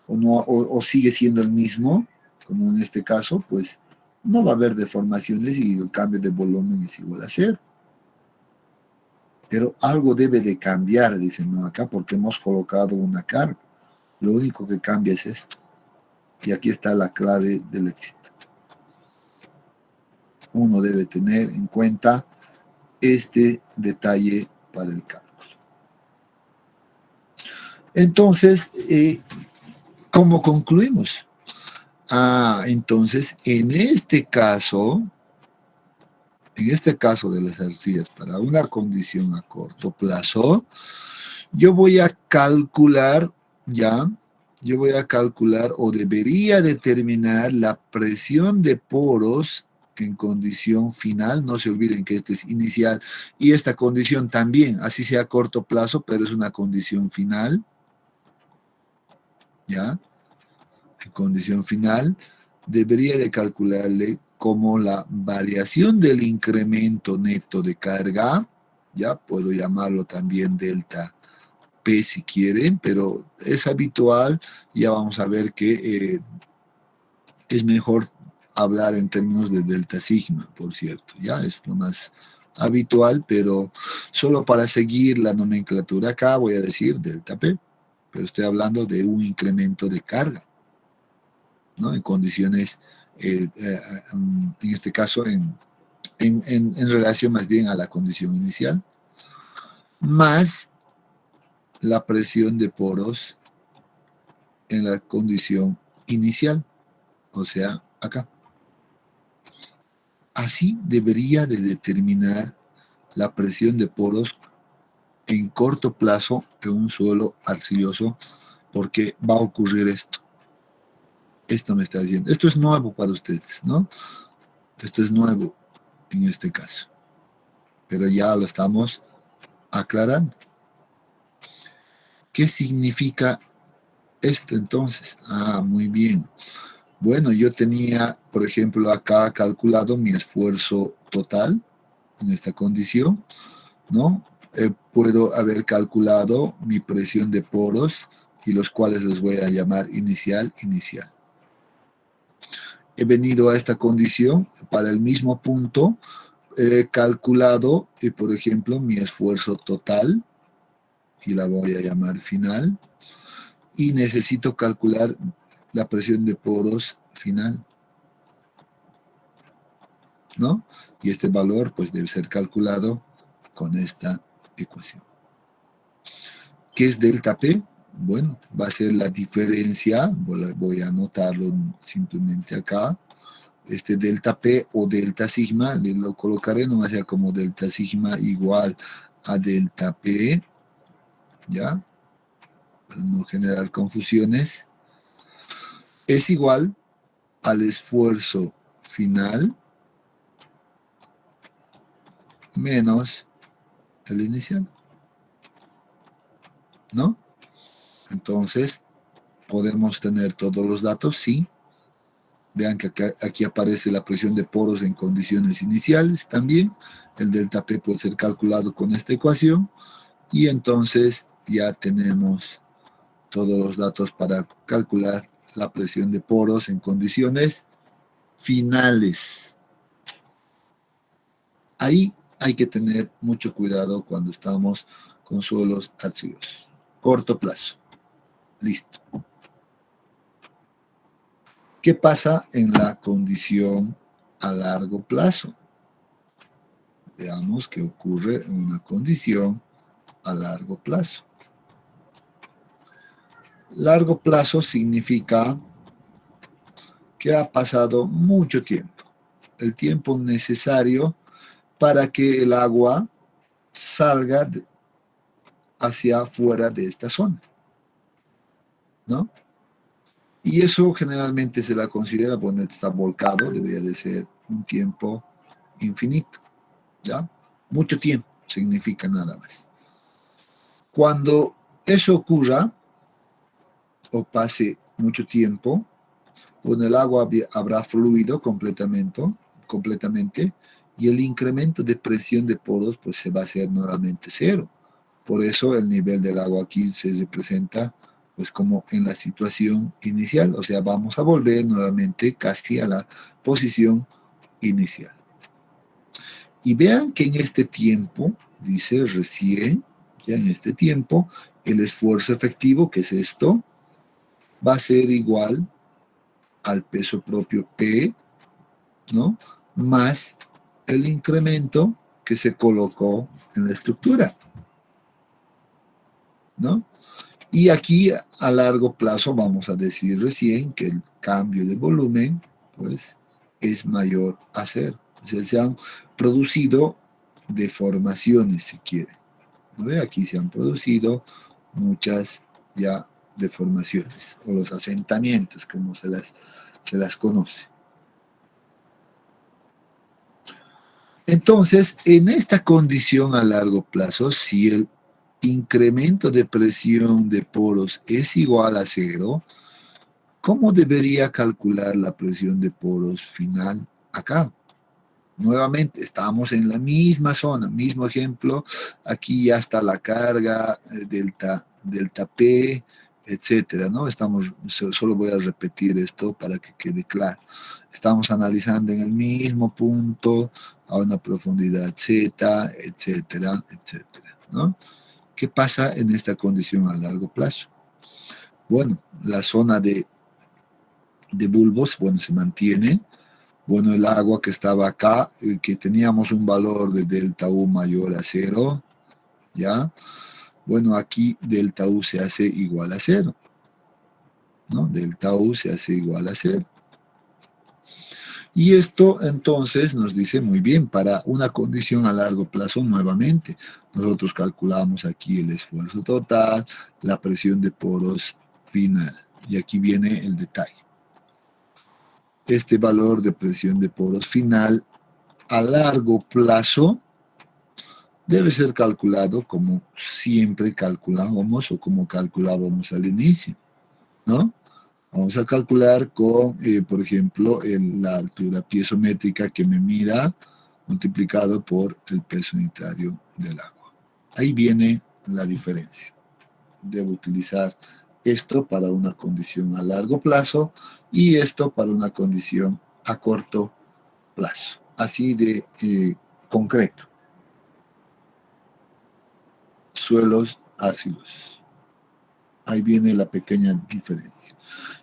o sigue siendo el mismo, como en este caso, pues no va a haber deformaciones y el cambio de volumen es igual a cero. Pero algo debe de cambiar, dicen, ¿no? Acá, porque hemos colocado una carga. Lo único que cambia es esto. Y aquí está la clave del éxito. Uno debe tener en cuenta este detalle para el cálculo. Entonces, ¿cómo concluimos? Entonces, en este caso de las arcillas, para una condición a corto plazo, yo voy a calcular o debería determinar la presión de poros en condición final. No se olviden que este es inicial y esta condición también, así sea a corto plazo, pero es una condición final, ¿ya? En condición final, debería de calcularle como la variación del incremento neto de carga, ya puedo llamarlo también delta P si quieren, pero es habitual, ya vamos a ver que es mejor hablar en términos de delta sigma, por cierto, ya es lo más habitual, pero solo para seguir la nomenclatura acá voy a decir delta P, pero estoy hablando de un incremento de carga, ¿no? En condiciones, en este caso, en relación más bien a la condición inicial, más la presión de poros en la condición inicial, o sea, acá. Así debería de determinar la presión de poros en corto plazo en un suelo arcilloso, porque va a ocurrir esto. Esto me está diciendo. Esto es nuevo para ustedes, ¿no? Esto es nuevo en este caso, pero ya lo estamos aclarando. ¿Qué significa esto entonces? Ah, muy bien. Bueno, yo tenía, por ejemplo, acá calculado mi esfuerzo total en esta condición, ¿no? Puedo haber calculado mi presión de poros y los cuales los voy a llamar inicial. He venido a esta condición para el mismo punto, he calculado, por ejemplo, mi esfuerzo total y la voy a llamar final, y necesito calcular la presión de poros final, ¿no? Y este valor pues debe ser calculado con esta ecuación. ¿Qué es delta P? Bueno, va a ser la diferencia, voy a anotarlo simplemente acá, este delta P o delta sigma, lo colocaré nomás ya como delta sigma igual a delta P, ¿ya? Para no generar confusiones, es igual al esfuerzo final menos el inicial, ¿no? Entonces, podemos tener todos los datos, sí. Vean que aquí aparece la presión de poros en condiciones iniciales también. El delta P puede ser calculado con esta ecuación. Y entonces ya tenemos todos los datos para calcular la presión de poros en condiciones finales. Ahí hay que tener mucho cuidado cuando estamos con suelos arcillosos. Corto plazo. Listo. ¿Qué pasa en la condición a largo plazo? Veamos qué ocurre en una condición a largo plazo. Largo plazo significa que ha pasado mucho tiempo, el tiempo necesario para que el agua salga hacia afuera de esta zona, ¿no? Y eso generalmente se la considera, bueno, está volcado, debería de ser un tiempo infinito, ¿ya? Mucho tiempo significa nada más. Cuando eso ocurra, o pase mucho tiempo, bueno, el agua habrá fluido completamente y el incremento de presión de poros pues se va a hacer nuevamente cero. Por eso el nivel del agua aquí se representa pues como en la situación inicial, o sea, vamos a volver nuevamente casi a la posición inicial. Y vean que en este tiempo, dice recién, ya en este tiempo, el esfuerzo efectivo, que es esto, va a ser igual al peso propio P, ¿no? Más el incremento que se colocó en la estructura, ¿no? Y aquí a largo plazo vamos a decir recién que el cambio de volumen, pues, es mayor a cero. O sea, se han producido deformaciones, si quieren. ¿No ve? Aquí se han producido muchas ya deformaciones, o los asentamientos, como se las conoce. Entonces, en esta condición a largo plazo, si el incremento de presión de poros es igual a cero, ¿cómo debería calcular la presión de poros final acá? Nuevamente, estamos en la misma zona, mismo ejemplo, aquí ya está la carga delta P, etcétera, ¿no? Solo voy a repetir esto para que quede claro. Estamos analizando en el mismo punto a una profundidad Z, etcétera, etcétera, ¿no? ¿Qué pasa en esta condición a largo plazo? Bueno, la zona de bulbos, bueno, se mantiene. Bueno, el agua que estaba acá, que teníamos un valor de delta U mayor a 0, ¿ya? Bueno, aquí delta U se hace igual a 0, ¿no? Delta U se hace igual a 0. Y esto entonces nos dice muy bien, para una condición a largo plazo nuevamente, nosotros calculamos aquí el esfuerzo total, la presión de poros final. Y aquí viene el detalle. Este valor de presión de poros final a largo plazo debe ser calculado como siempre calculábamos o como calculábamos al inicio, ¿no? Vamos a calcular con, por ejemplo, la altura piezométrica que me mida multiplicado por el peso unitario del agua. Ahí viene la diferencia. Debo utilizar esto para una condición a largo plazo y esto para una condición a corto plazo. Así de concreto. Suelos arcilosos. Ahí viene la pequeña diferencia.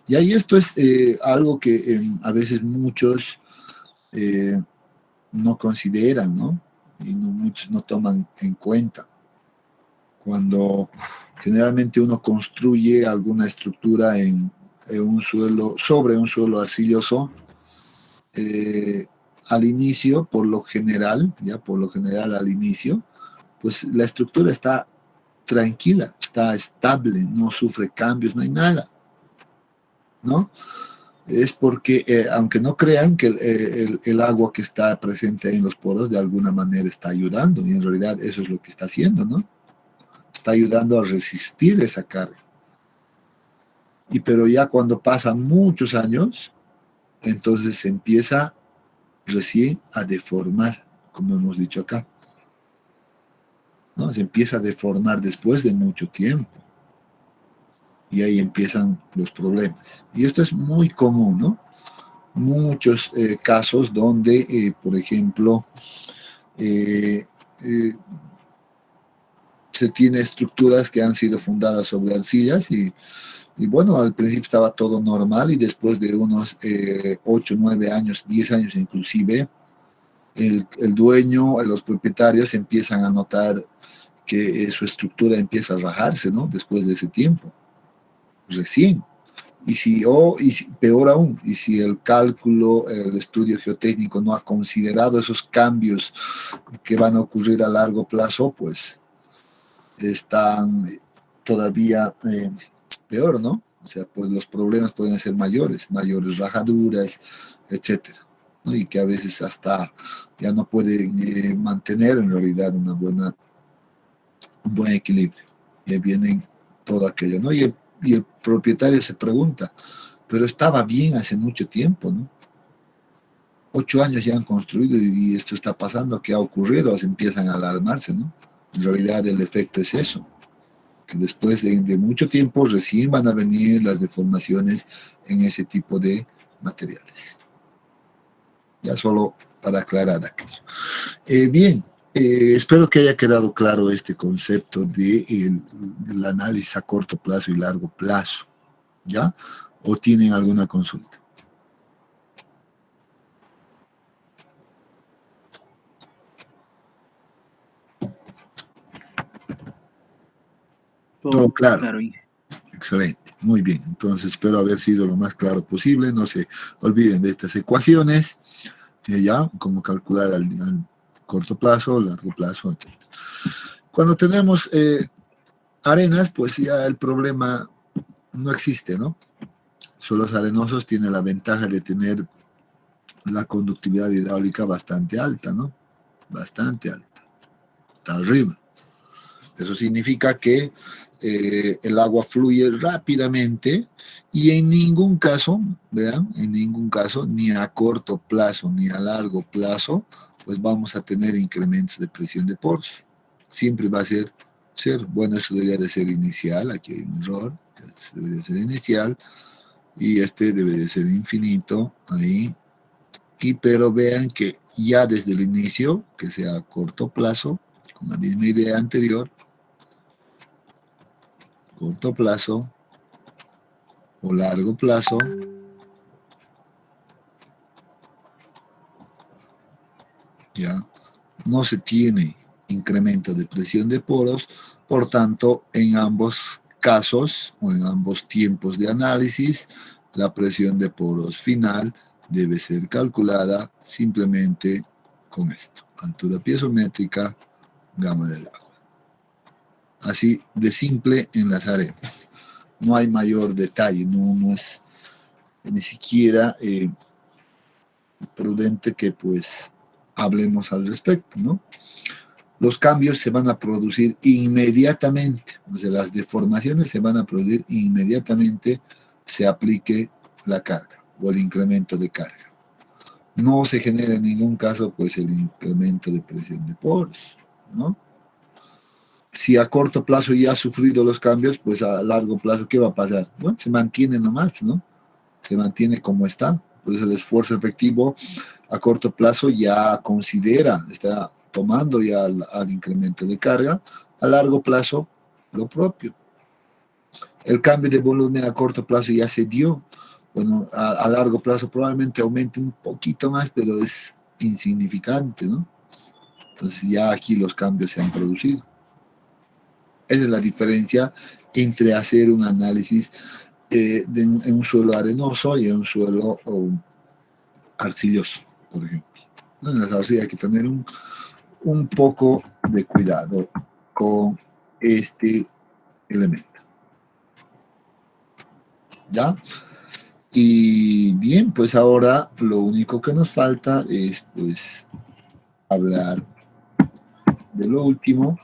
Y ahí esto es algo que a veces muchos no consideran, ¿no? Y muchos no toman en cuenta. Cuando generalmente uno construye alguna estructura en un suelo, sobre un suelo arcilloso, al inicio, por lo general al inicio, pues la estructura está tranquila, está estable, no sufre cambios, no hay nada, ¿no? Es porque, aunque no crean que el agua que está presente en los poros de alguna manera está ayudando, y en realidad eso es lo que está haciendo, ¿no? Está ayudando a resistir esa carga. Pero ya cuando pasan muchos años, entonces se empieza recién a deformar, como hemos dicho acá, ¿no? Se empieza a deformar después de mucho tiempo. Y ahí empiezan los problemas. Y esto es muy común, ¿no? Muchos casos donde, por ejemplo, se tiene estructuras que han sido fundadas sobre arcillas y bueno, al principio estaba todo normal y después de unos 8, 9 años, 10 años inclusive, el dueño, los propietarios empiezan a notar que su estructura empieza a rajarse, ¿no? Después de ese tiempo, recién. Peor aún, y si el cálculo, el estudio geotécnico no ha considerado esos cambios que van a ocurrir a largo plazo, pues están todavía peor, ¿no? O sea, pues los problemas pueden ser mayores rajaduras, etcétera, ¿no? Y que a veces hasta ya no pueden mantener en realidad un buen equilibrio. Y ahí vienen todo aquello, ¿no? Y el propietario se pregunta, pero estaba bien hace mucho tiempo, ¿no? 8 años ya han construido y esto está pasando, ¿qué ha ocurrido? Se empiezan a alarmarse, ¿no? En realidad el efecto es eso, que después de mucho tiempo recién van a venir las deformaciones en ese tipo de materiales. Ya solo para aclarar aquello. Bien, espero que haya quedado claro este concepto del análisis a corto plazo y largo plazo, ¿ya? ¿O tienen alguna consulta? Todo claro. Excelente, muy bien. Entonces espero haber sido lo más claro posible. No se olviden de estas ecuaciones, ya, cómo calcular al corto plazo, largo plazo, etc. Cuando tenemos arenas, pues ya el problema no existe, ¿no? Suelos arenosos tienen la ventaja de tener la conductividad hidráulica bastante alta, ¿no? Bastante alta, está arriba. Eso significa que el agua fluye rápidamente y en ningún caso, vean, en ningún caso, ni a corto plazo ni a largo plazo, pues vamos a tener incrementos de presión de poros. Siempre va a ser cero. Bueno, eso debería de ser inicial, aquí hay un error, Este debería ser inicial y este debe de ser infinito ahí. Pero vean que ya desde el inicio, que sea a corto plazo, con la misma idea anterior, corto plazo o largo plazo, ya no se tiene incremento de presión de poros, por tanto, en ambos casos o en ambos tiempos de análisis, la presión de poros final debe ser calculada simplemente con esto: altura piezométrica, gama del agua. Así de simple en las arenas. No hay mayor detalle, no es ni siquiera prudente que pues hablemos al respecto, ¿no? Los cambios se van a producir inmediatamente, o sea, las deformaciones se van a producir inmediatamente se aplique la carga o el incremento de carga. No se genera en ningún caso pues el incremento de presión de poros, ¿no? Si a corto plazo ya ha sufrido los cambios, pues a largo plazo, ¿qué va a pasar? Bueno, se mantiene nomás, ¿no? Se mantiene como está. Por eso el esfuerzo efectivo a corto plazo ya considera, está tomando ya al incremento de carga, a largo plazo lo propio. El cambio de volumen a corto plazo ya se dio. Bueno, a largo plazo probablemente aumente un poquito más, pero es insignificante, ¿no? Entonces ya aquí los cambios se han producido. Esa es la diferencia entre hacer un análisis en un suelo arenoso y en un suelo arcilloso, por ejemplo. En las arcillas hay que tener un poco de cuidado con este elemento. ¿Ya? Y bien, pues ahora lo único que nos falta es pues hablar de lo último,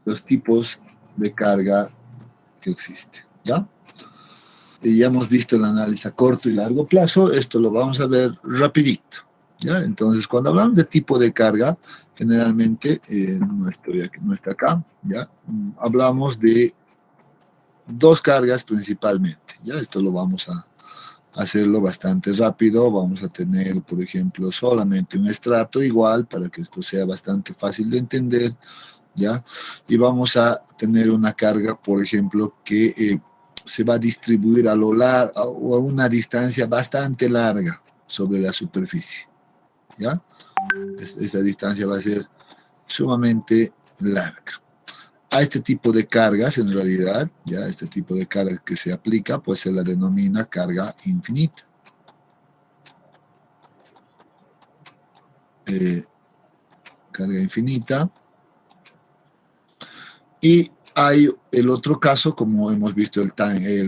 los tipos de carga que existen, ¿ya? Y ya hemos visto el análisis a corto y largo plazo, esto lo vamos a ver rapidito, ¿ya? Entonces, cuando hablamos de tipo de carga, generalmente, no está acá, ¿ya? Hablamos de dos cargas principalmente, ¿ya? Esto lo vamos a hacerlo bastante rápido. Vamos a tener, por ejemplo, solamente un estrato igual para que esto sea bastante fácil de entender, ¿ya? Y vamos a tener una carga, por ejemplo, que se va a distribuir a lo largo o a una distancia bastante larga sobre la superficie, ¿ya? Esta distancia va a ser sumamente larga. A este tipo de cargas, en realidad, ya este tipo de carga que se aplica, pues se la denomina carga infinita. Carga infinita. Y hay el otro caso, como hemos visto el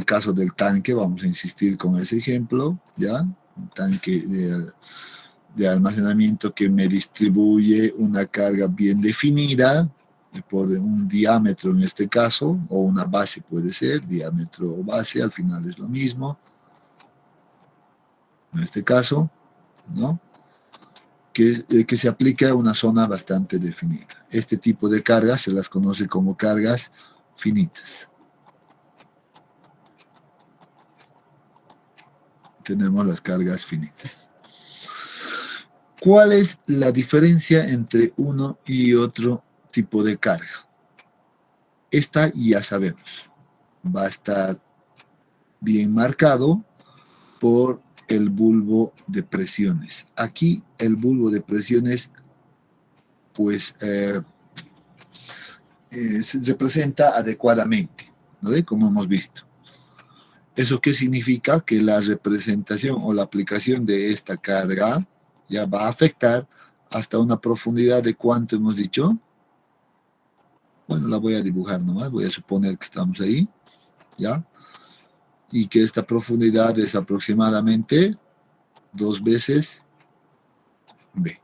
caso del tanque, vamos a insistir con ese ejemplo, ¿ya? Un tanque de almacenamiento que me distribuye una carga bien definida, por un diámetro en este caso, o una base puede ser, diámetro o base, al final es lo mismo, en este caso, ¿no? Que se aplica a una zona bastante definida. Este tipo de cargas se las conoce como cargas finitas. Tenemos las cargas finitas. ¿Cuál es la diferencia entre uno y otro tipo de carga? Esta ya sabemos. Va a estar bien marcado por el bulbo de presiones. Aquí el bulbo de presiones pues se representa adecuadamente, ¿no ve? Como hemos visto. ¿Eso qué significa? Que la representación o la aplicación de esta carga ya va a afectar hasta una profundidad de ¿cuánto hemos dicho? Bueno, la voy a dibujar nomás, voy a suponer que estamos ahí, ¿ya? Y que esta profundidad es aproximadamente 2 veces B.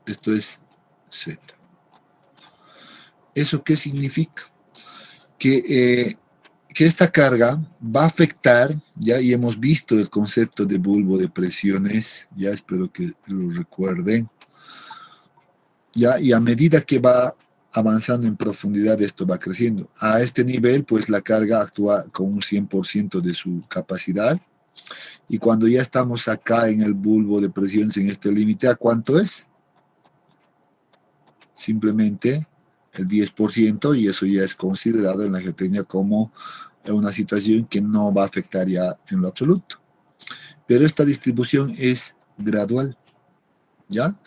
Esto es Z. ¿Eso qué significa? Que esta carga va a afectar, ya, y hemos visto el concepto de bulbo de presiones, ya espero que lo recuerden, ya, y a medida que va avanzando en profundidad, esto va creciendo. A este nivel, pues la carga actúa con un 100% de su capacidad. Y cuando ya estamos acá en el bulbo de presiones, en este límite, ¿a cuánto es? Simplemente el 10%, y eso ya es considerado en la geotecnia como una situación que no va a afectar ya en lo absoluto. Pero esta distribución es gradual, ¿ya?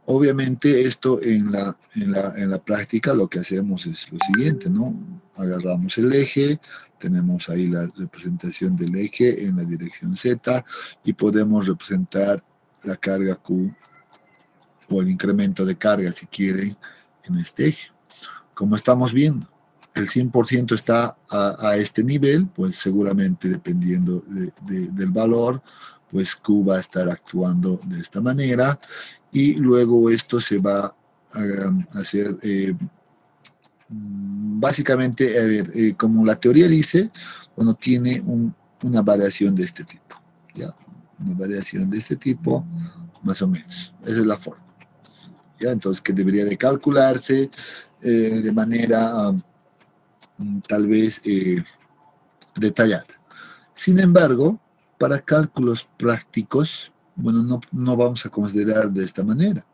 Obviamente esto en la práctica lo que hacemos es lo siguiente, ¿no? Agarramos el eje, tenemos ahí la representación del eje en la dirección Z y podemos representar la carga Q o el incremento de carga, si quieren, en este eje. Como estamos viendo, el 100% está a este nivel, pues seguramente dependiendo del valor, pues Q va a estar actuando de esta manera y luego esto se va a hacer básicamente, a ver, como la teoría dice, bueno, tiene una variación de este tipo, ¿ya? Una variación de este tipo, más o menos. Esa es la forma, ¿ya? Entonces, que debería de calcularse de manera tal vez detallada. Sin embargo, para cálculos prácticos, bueno, no vamos a considerar de esta manera,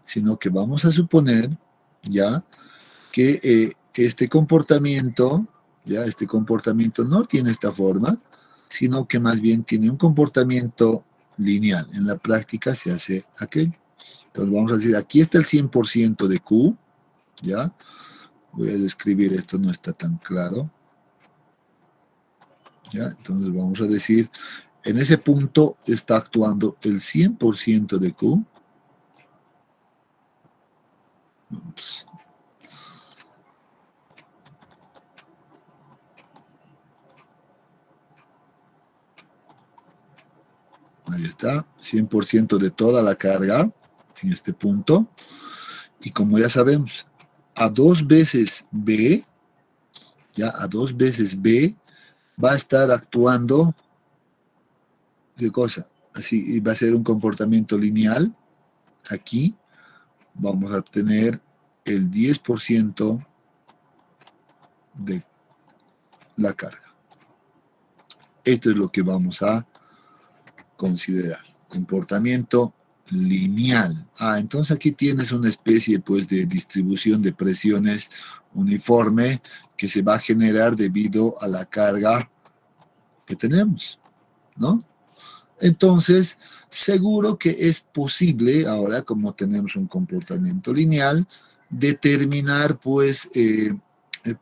sino que vamos a suponer, ¿ya?, que este comportamiento no tiene esta forma, sino que más bien tiene un comportamiento lineal. En la práctica se hace aquello. Entonces vamos a decir, aquí está el 100% de Q, ¿ya? Voy a describir esto, no está tan claro. ¿Ya? Entonces vamos a decir, en ese punto está actuando el 100% de Q. Ups. Ahí está, 100% de toda la carga en este punto. Y como ya sabemos, a 2 veces B, ya a 2 veces B, va a estar actuando, ¿qué cosa? Así va a ser un comportamiento lineal. Aquí vamos a tener el 10% de la carga. Esto es lo que vamos a considerar. Comportamiento lineal. Entonces aquí tienes una especie pues de distribución de presiones uniforme que se va a generar debido a la carga que tenemos, ¿no? Entonces, seguro que es posible, ahora como tenemos un comportamiento lineal, determinar pues,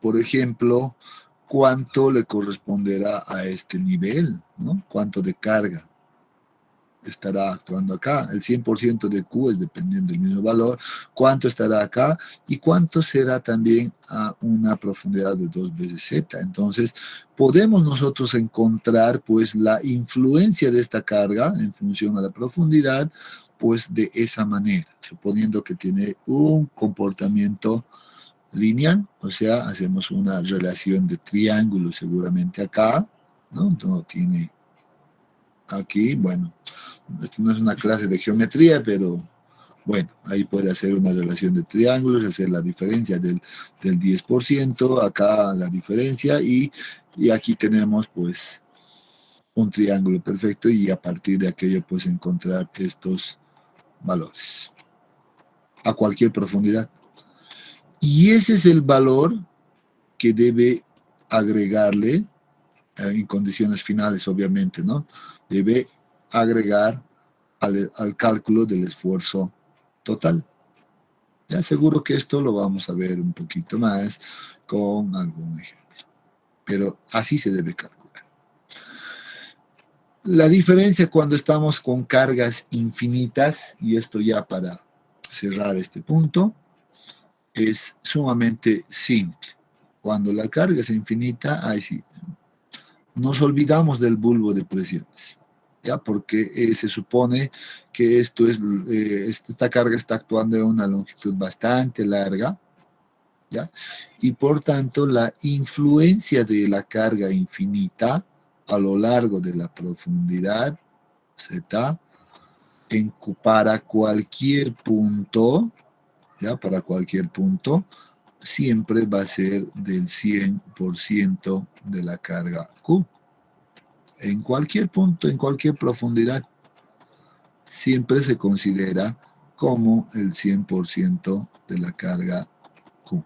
por ejemplo, cuánto le corresponderá a este nivel, ¿no? Cuánto de carga estará actuando acá. El 100% de Q es dependiendo del mismo valor. ¿Cuánto estará acá? Y cuánto será también a una profundidad de 2 veces Z. Entonces, podemos nosotros encontrar pues la influencia de esta carga en función a la profundidad, pues de esa manera, suponiendo que tiene un comportamiento lineal, o sea, hacemos una relación de triángulo seguramente acá, ¿no? No tiene aquí, bueno, esto no es una clase de geometría, pero bueno, ahí puede hacer una relación de triángulos, hacer la diferencia del 10%, acá la diferencia, y aquí tenemos pues un triángulo perfecto y a partir de aquello pues encontrar estos valores a cualquier profundidad. Y ese es el valor que debe agregarle en condiciones finales, obviamente, ¿no? Debe agregar al cálculo del esfuerzo total. Ya seguro que esto lo vamos a ver un poquito más con algún ejemplo, pero así se debe calcular. La diferencia cuando estamos con cargas infinitas, y esto ya para cerrar este punto, es sumamente simple. Cuando la carga es infinita, ahí sí, nos olvidamos del bulbo de presiones, ¿ya? Porque se supone que esta carga está actuando en una longitud bastante larga, ¿ya? Y por tanto, la influencia de la carga infinita a lo largo de la profundidad Z para cualquier punto, ya para cualquier punto, siempre va a ser del 100% de la carga Q. En cualquier punto, en cualquier profundidad, siempre se considera como el 100% de la carga Q.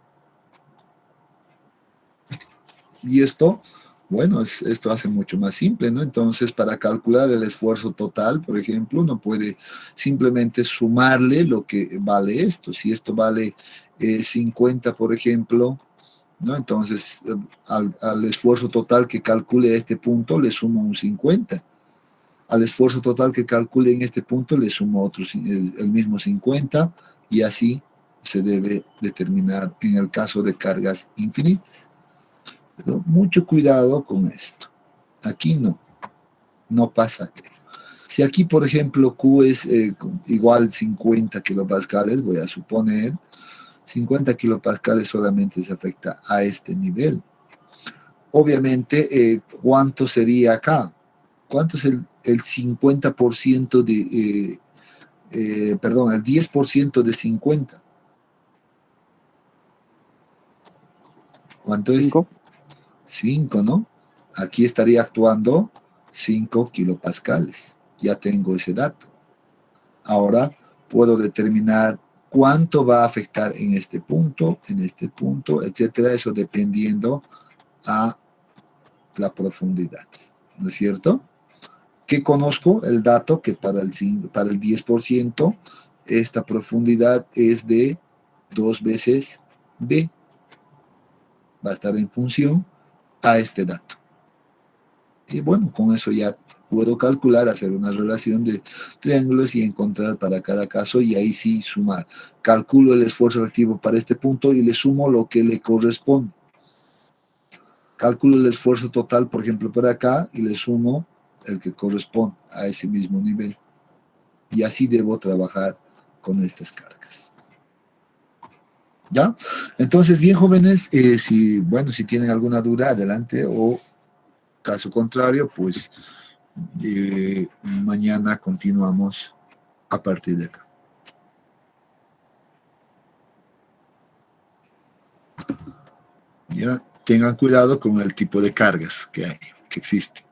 Y esto, bueno, esto hace mucho más simple, ¿no? Entonces, para calcular el esfuerzo total, por ejemplo, uno puede simplemente sumarle lo que vale esto. Si esto vale 50, por ejemplo, ¿no? Entonces, al esfuerzo total que calcule a este punto, le sumo un 50. Al esfuerzo total que calcule en este punto, le sumo otro, el mismo 50, y así se debe determinar en el caso de cargas infinitas. Pero mucho cuidado con esto. Aquí no pasa. Si aquí, por ejemplo, Q es igual 50 kilopascales, voy a suponer, 50 kilopascales solamente se afecta a este nivel. Obviamente, ¿cuánto sería acá? ¿Cuánto es el 50% perdón, el 10% de 50? ¿Cuánto es? 5. 5, ¿no? Aquí estaría actuando 5 kilopascales. Ya tengo ese dato. Ahora puedo determinar cuánto va a afectar en este punto, etcétera. Eso dependiendo a la profundidad. ¿No es cierto? Que conozco el dato que para el 10% esta profundidad es de 2 veces B. Va a estar en función a este dato. Y bueno, con eso ya puedo calcular, hacer una relación de triángulos y encontrar para cada caso, y ahí sí sumar. Calculo el esfuerzo efectivo para este punto y le sumo lo que le corresponde. Calculo el esfuerzo total, por ejemplo, para acá, y le sumo el que corresponde a ese mismo nivel. Y así debo trabajar con estas cargas. ¿Ya? Entonces, bien, jóvenes, si tienen alguna duda, adelante, o caso contrario, pues mañana continuamos a partir de acá. ¿Ya? Tengan cuidado con el tipo de cargas que hay, que existen.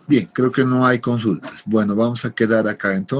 Bien, creo que no hay consultas. Bueno, vamos a quedar acá entonces.